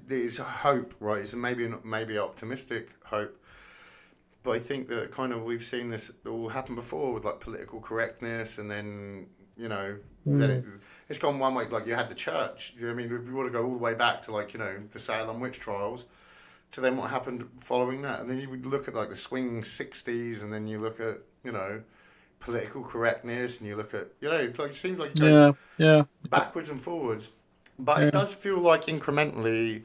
there's hope, right? It's maybe optimistic hope, but I think that kind of we've seen this all happen before with like political correctness, and then it's gone one way. Like, you had the church. You know what I mean? We want to go all the way back to like the Salem witch trials, to then what happened following that, and then you would look at like the swing '60s, and then you look at political correctness, and you look at it's like, it seems like it goes backwards and forwards, but it does feel like incrementally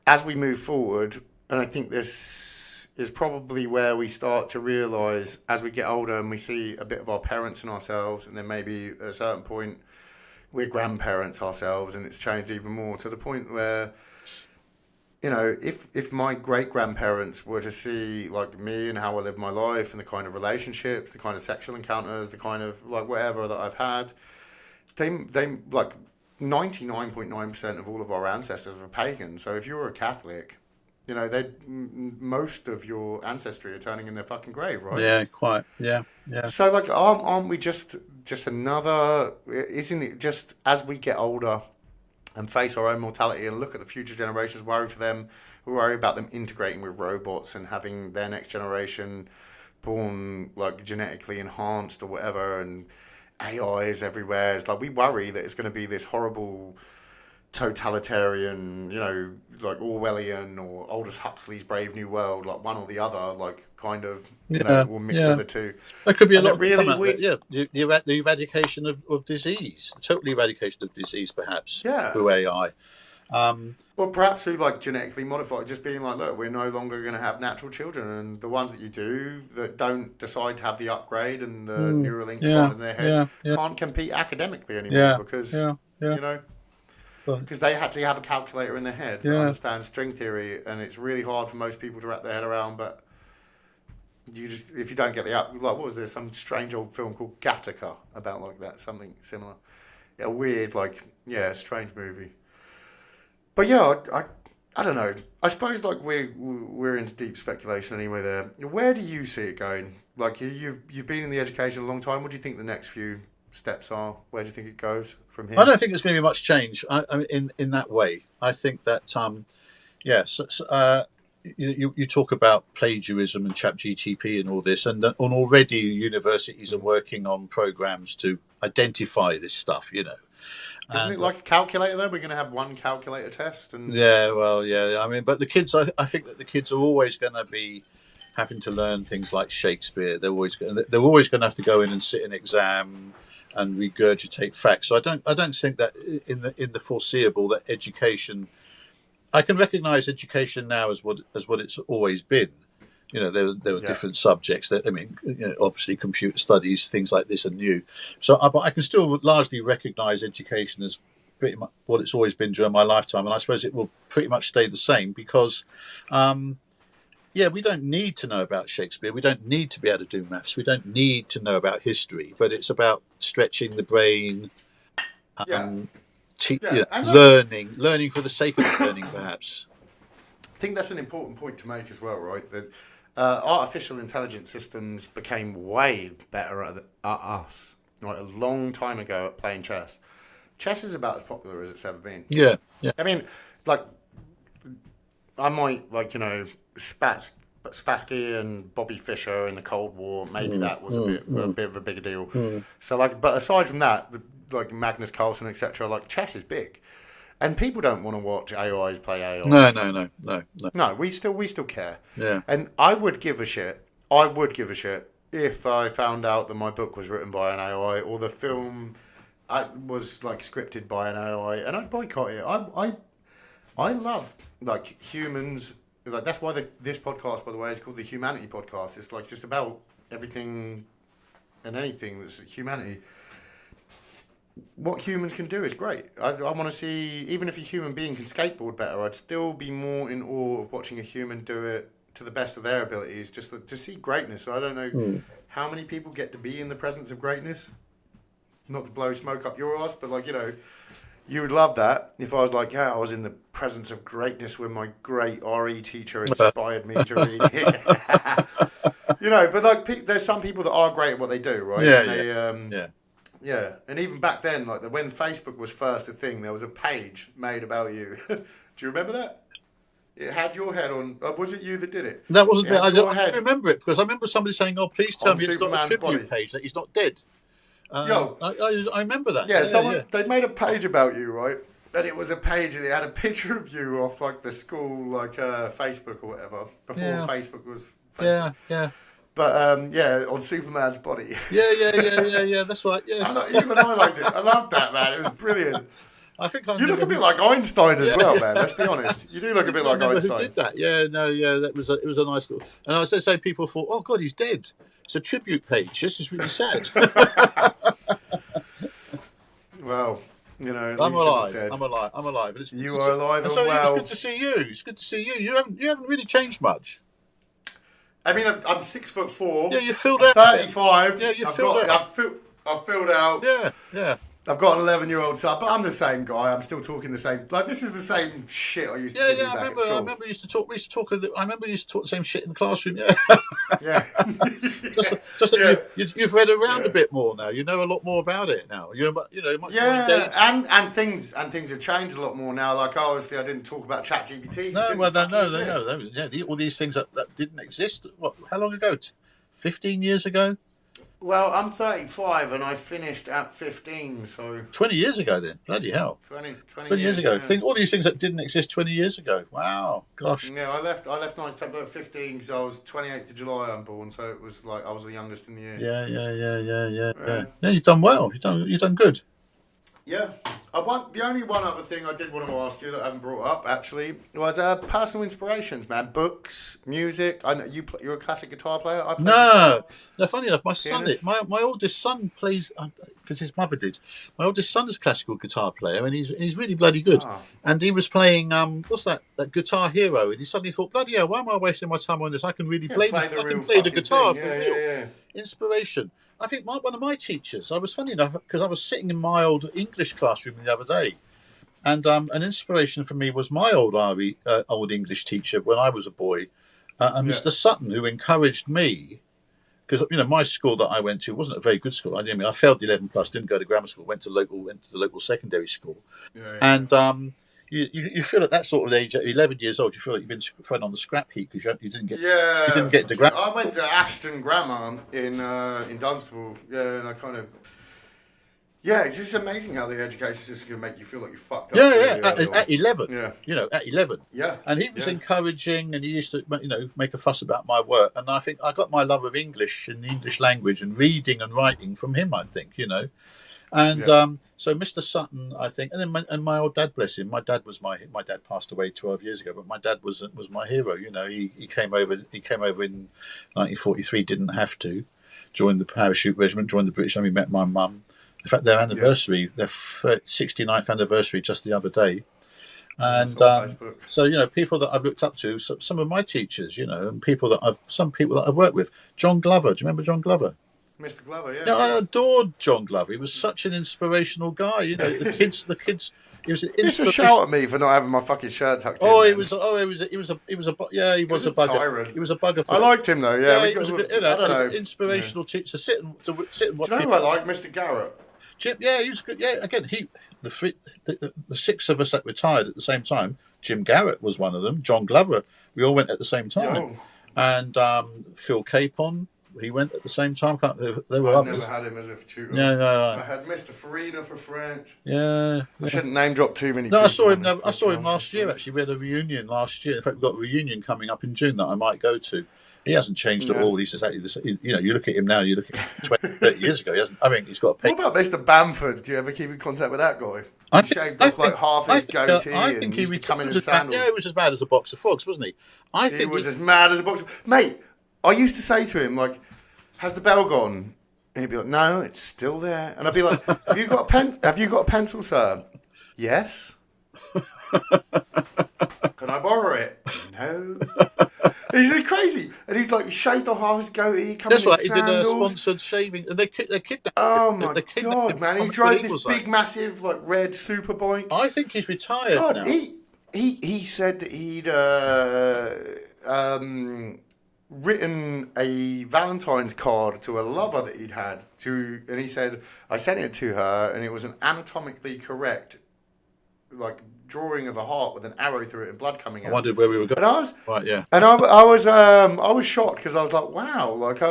as we move forward, and I think this is probably where we start to realise as we get older and we see a bit of our parents in ourselves, and then maybe at a certain point we're grandparents ourselves, and it's changed even more to the point where if my great-grandparents were to see, like, me and how I live my life and the kind of relationships, the kind of sexual encounters, the kind of, like, whatever that I've had, they like, 99.9% of all of our ancestors were pagan. So if you were a Catholic, most of your ancestry are turning in their fucking grave, right? Yeah, quite. Yeah. So, like, aren't we just another... Isn't it just as we get older and face our own mortality and look at the future generations, worry for them, we worry about them integrating with robots and having their next generation born like genetically enhanced or whatever, and AIs everywhere. It's like we worry that it's going to be this horrible totalitarian, like Orwellian or Aldous Huxley's Brave New World, like one or the other, like kind of, or mix of the two. There could be a And lot. really, The eradication of disease, total eradication of disease, perhaps. Yeah. Through AI. Or perhaps through like genetically modified, just being like, look, we're no longer going to have natural children, and the ones that you do that don't decide to have the upgrade and the Neuralink in their head can't compete academically anymore because because they actually have a calculator in their head that understands string theory, and it's really hard for most people to wrap their head around. But if you don't get the like, what was there? Some strange old film called Gattaca about like that, something similar. Yeah, weird, strange movie. But I don't know. I suppose like we're into deep speculation anyway. There, where do you see it going? Like you've been in the education a long time. What do you think the next few steps are? Where do you think it goes from here? I don't think there's going to be much change. I mean, in that way, I think that you talk about plagiarism and ChatGPT and all this, and already universities are working on programs to identify this stuff. Isn't it like a calculator though? We're going to have one calculator test, and I mean, but the kids, I think that the kids are always going to be having to learn things like Shakespeare. They're always going to have to go in and sit an exam and regurgitate facts. So I don't think that in the foreseeable that education. I can recognise education now as what it's always been. There were different subjects. That obviously computer studies, things like this are new. So, but I can still largely recognise education as pretty much what it's always been during my lifetime, and I suppose it will pretty much stay the same because, we don't need to know about Shakespeare. We don't need to be able to do maths. We don't need to know about history. But it's about stretching the brain. Learning for the sake of learning, perhaps. I think that's an important point to make as well, right? That artificial intelligence systems became way better at us, right? A long time ago at playing chess. Chess is about as popular as it's ever been. Yeah. I mean, like, I might, Spassky and Bobby Fischer in the Cold War, maybe that was a bit of a bigger deal. So, but aside from that, like Magnus Carlsen, etc., like chess is big. And people don't want to watch AIs play AIs. No. No, we still care. Yeah. And I would give a shit if I found out that my book was written by an AI or the film was like scripted by an AI, and I'd boycott it. I love like humans. Like that's why this podcast, by the way, is called the Humanity Podcast. It's like just about everything and anything that's humanity. What humans can do is great. I want to see, even if a human being can skateboard better, I'd still be more in awe of watching a human do it to the best of their abilities, just to see greatness. So I don't know how many people get to be in the presence of greatness. Not to blow smoke up your ass, but you would love that if I was like, I was in the presence of greatness when my great RE teacher inspired me to read. But there's some people that are great at what they do, right? Yeah. Yeah, and even back then, like when Facebook was first a thing, there was a page made about you. Do you remember that? It had your head on. Was it you that did it? That wasn't It me. had I your don't head remember it because I remember somebody saying, "Oh, please tell on me it's not a Superman's tribute body. page, that he's not dead." Yo, I remember that. yeah, Yeah, yeah, someone they made a page about you, right? And it was a page, and it had a picture of you off like the school, like Facebook or whatever, before yeah, Facebook was Facebook. yeah, yeah, But yeah, on Superman's body. yeah. That's right. Yes, Even I liked it. I loved that, man. It was brilliant. I think I You look remember a bit who. like Einstein as Yeah, well, yeah. man. Let's be honest. You do I look a think bit I like remember who Einstein. did that. Yeah, no, yeah. That was it was a nice little. And as I say, people thought, "Oh God, he's dead." It's a tribute page. This is really sad. Well, you know, at I'm least you're not alive. dead. I'm alive. I'm alive. And it's good You to are see, alive and and so it's well. good to see you. It's good to see you. You haven't really changed much. I mean, I'm 6'4". Yeah, you filled I'm out. 35. Yeah, you filled out. I've filled out. Yeah. I've got an 11-year-old son, but I'm the same guy. I'm still talking the same. Like, this is the same shit I used to do I back remember. at school. I remember we used to talk. I remember we used to talk the same shit in the classroom. Yeah, Yeah. just that you've read around Yeah. a bit more now. You know a lot more about it now. You're much more Yeah, engaged. and things have changed a lot more now. Like, obviously, I didn't talk about ChatGPT. No, So all these things that didn't exist. What? How long ago? 15 years ago? Well, I'm 35 and I finished at 15, so 20 years ago then. Bloody hell. 20 20 years ago. Yeah. Think all these things that didn't exist 20 years ago. Wow. Gosh. Yeah, I left Knights Templar at 15 because I was 28th of July I'm born, so it was like I was the youngest in the year. Yeah. Yeah, you've done well. You've done good. Yeah. The only one other thing I did want to ask you that I haven't brought up actually was personal inspirations, man. Books, music. I know you're a classic guitar player. I play guitar. No, funny enough, my son, Pianist? my oldest son plays because his mother did. My oldest son is a classical guitar player, and he's really bloody good. Ah. And he was playing what's that Guitar Hero, and he suddenly thought, bloody hell, why am I wasting my time on this? I can really play the I can real play the fucking guitar thing. for Yeah, real. yeah. Inspiration. I think one of my teachers. I was funny enough because I was sitting in my old English classroom the other day. And an inspiration for me was my old old English teacher when I was a boy, Mr Sutton, who encouraged me, because my school that I went to wasn't a very good school. I failed the 11 plus, didn't go to grammar school, went to the local secondary school, and you feel at that sort of age, at 11 years old, you feel like you've been thrown on the scrap heap because you didn't get to grammar. I went to Ashton Grammar in Dunstable. Yeah, and I kind of. Yeah, it's just amazing how the education system can make you feel like you're fucked up. At 11. Yeah. At 11. Yeah. And he was encouraging, and he used to, make a fuss about my work. And I think I got my love of English and the English language and reading and writing from him, I think, And so Mr Sutton, I think, and then my old dad, bless him. My dad passed away 12 years ago, but my dad was my hero. He came over in 1943, didn't have to, joined the parachute regiment, joined the British Army, met my mum. In fact, their anniversary, their 69th anniversary, just the other day, and so people that I've looked up to, some of my teachers, and some people that I've worked with. John Glover, do you remember John Glover? Mr. Glover, yeah. Yeah, I adored John Glover. He was such an inspirational guy. The kids. He was an Used to shout at me for not having my fucking shirt tucked in. He was a bugger. Tyrant. He was a bugger. I liked him though. Yeah, he was a good, I don't know. inspirational teacher. Sit and watch. Do you know who I like? Mr. Garrett. Jim, he was good. Yeah, again, the six of us that retired at the same time. Jim Garrett was one of them. John Glover. We all went at the same time. And Phil Capon. He went at the same time. They were I never had him as a tutor. No. I had Mr. Farina for French. Yeah. I shouldn't name drop too many. No, people I saw him. on I saw him podcast. last year. Actually, we had a reunion last year. In fact, we've got a reunion coming up in June that I might go to. He hasn't changed at all. He's exactly the same. You look at him now. You look at him 20, 30 years ago. He hasn't. I mean, he's got a pay. What about Mr. Bamford? Do you ever keep in contact with that guy? He shaved off like half his goatee. I think he used to come in sandals. Yeah, he was as bad as a box of frogs, wasn't he? He was as mad as a box. Mate, I used to say to him like, "Has the bell gone?" And he'd be like, "No, it's still there." And I'd be like, "Have you got a pen? Have you got a pencil, sir?" "Yes." "Can I borrow it?" "No." He's crazy, and he'd like shaved off half his goatee. That's right. He did sandals. a sponsored shaving, and they kidnapped. Oh my they god, man! He drove this big, massive, like red super bike. I think he's retired now. He said that he'd written a Valentine's card to a lover that he'd had and he said, I sent it to her and it was an anatomically correct, like, drawing of a heart with an arrow through it and blood coming out. I wondered where we were going. And I was, Right, yeah. And I was shocked because I was like, wow, like,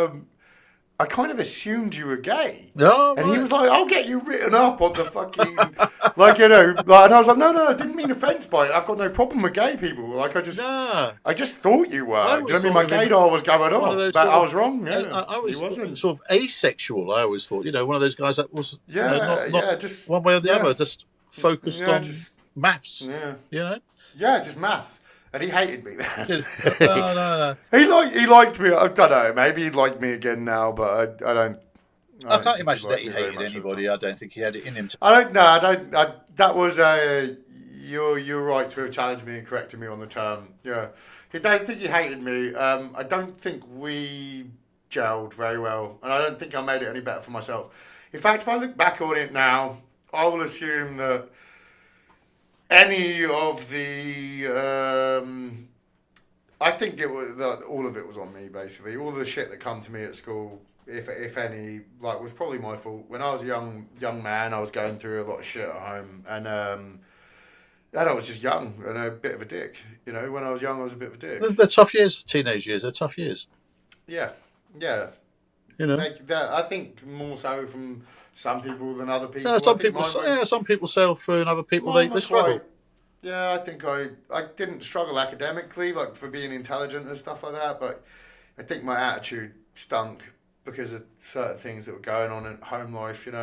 I kind of assumed you were gay. No, and he was like, I'll get you written up on the fucking, like, you know, like, and I was like, no, I didn't mean offence by it. I've got no problem with gay people. Like, I just thought you were. Do you know what I mean? My gaydar was going off, but I was wrong. Yeah, I was he wasn't. sort of asexual. I always thought, one of those guys that was, not just one way or the other, just focused on maths. Yeah, just maths. And he hated me, man. No. He liked me. I don't know. Maybe he'd like me again now, but I don't. I can't imagine that he hated anybody. I don't think he had it in him. I don't know. That was you're right to have challenged me and corrected me on the term. Yeah, I don't think he hated me. I don't think we gelled very well, and I don't think I made it any better for myself. In fact, if I look back on it now, I will assume that any of the, I think it was all of it was on me basically. All the shit that come to me at school, if any, like, was probably my fault. When I was a young man, I was going through a lot of shit at home, and I was just young and a bit of a dick. When I was young, I was a bit of a dick. They're tough years, teenage years. They're tough years. Yeah. I think more so from some people than other people. No, some people sail through, and other people they struggle. Yeah, I think I didn't struggle academically, like, for being intelligent and stuff like that, but I think my attitude stunk because of certain things that were going on in home life, and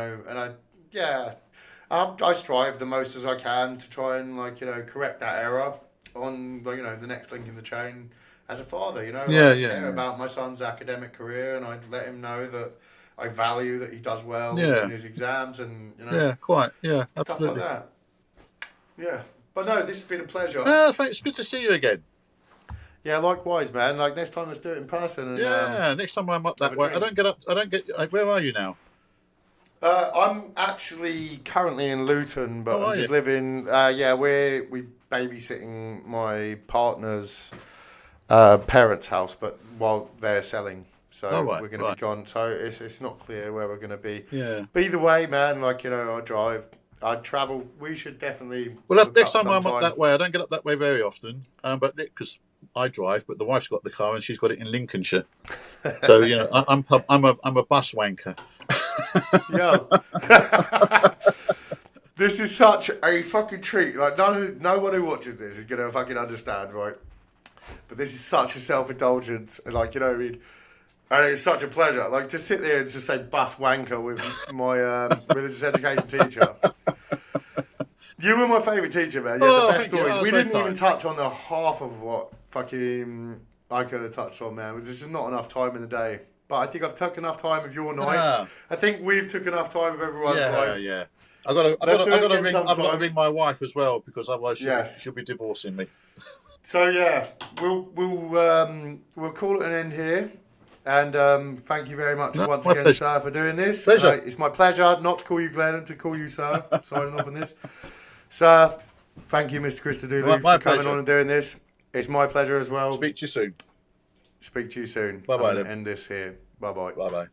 I strive the most as I can to try and, like, correct that error on, like, the next link in the chain as a father, I care about my son's academic career, and I let him know that I value that he does well in his exams, and stuff like that. Yeah, but no, this has been a pleasure. Thanks. It's good to see you again. Yeah, likewise, man. Like, next time, let's do it in person. And, next time I'm up that way. Where are you now? I'm actually currently in Luton, but I'm just living. We're babysitting my partner's parents' house, but while they're selling. So we're going to be gone. So it's not clear where we're going to be. Yeah. But either way, man, like, I drive, I travel. We should definitely. Well, next time I'm up that way, I don't get up that way very often. But because I drive, but the wife's got the car and she's got it in Lincolnshire. So I'm a bus wanker. Yeah. This is such a fucking treat. Like, no one who watches this is going to fucking understand, right? But this is such a self-indulgence, like, what I mean? And it's such a pleasure, like, to sit there and just say bus wanker with my religious education teacher. You were my favourite teacher, man. You had the best stories. We didn't even touch on the half of what fucking I could have touched on, man. There's just not enough time in the day. But I think I've took enough time of your night. Yeah. I think we've took enough time of everyone's life. Yeah. I've got to ring my wife as well, because otherwise she'll be divorcing me. So yeah, we'll call it an end here, and thank you very much once again, pleasure, sir, for doing this. It's my pleasure not to call you Glenn and to call you sir. Signing off on this, sir. Thank you, Mr Christodoulou, for coming on and doing this. It's my pleasure as well. Speak to you soon. Speak to you soon. Bye bye. End this here. Bye bye. Bye bye.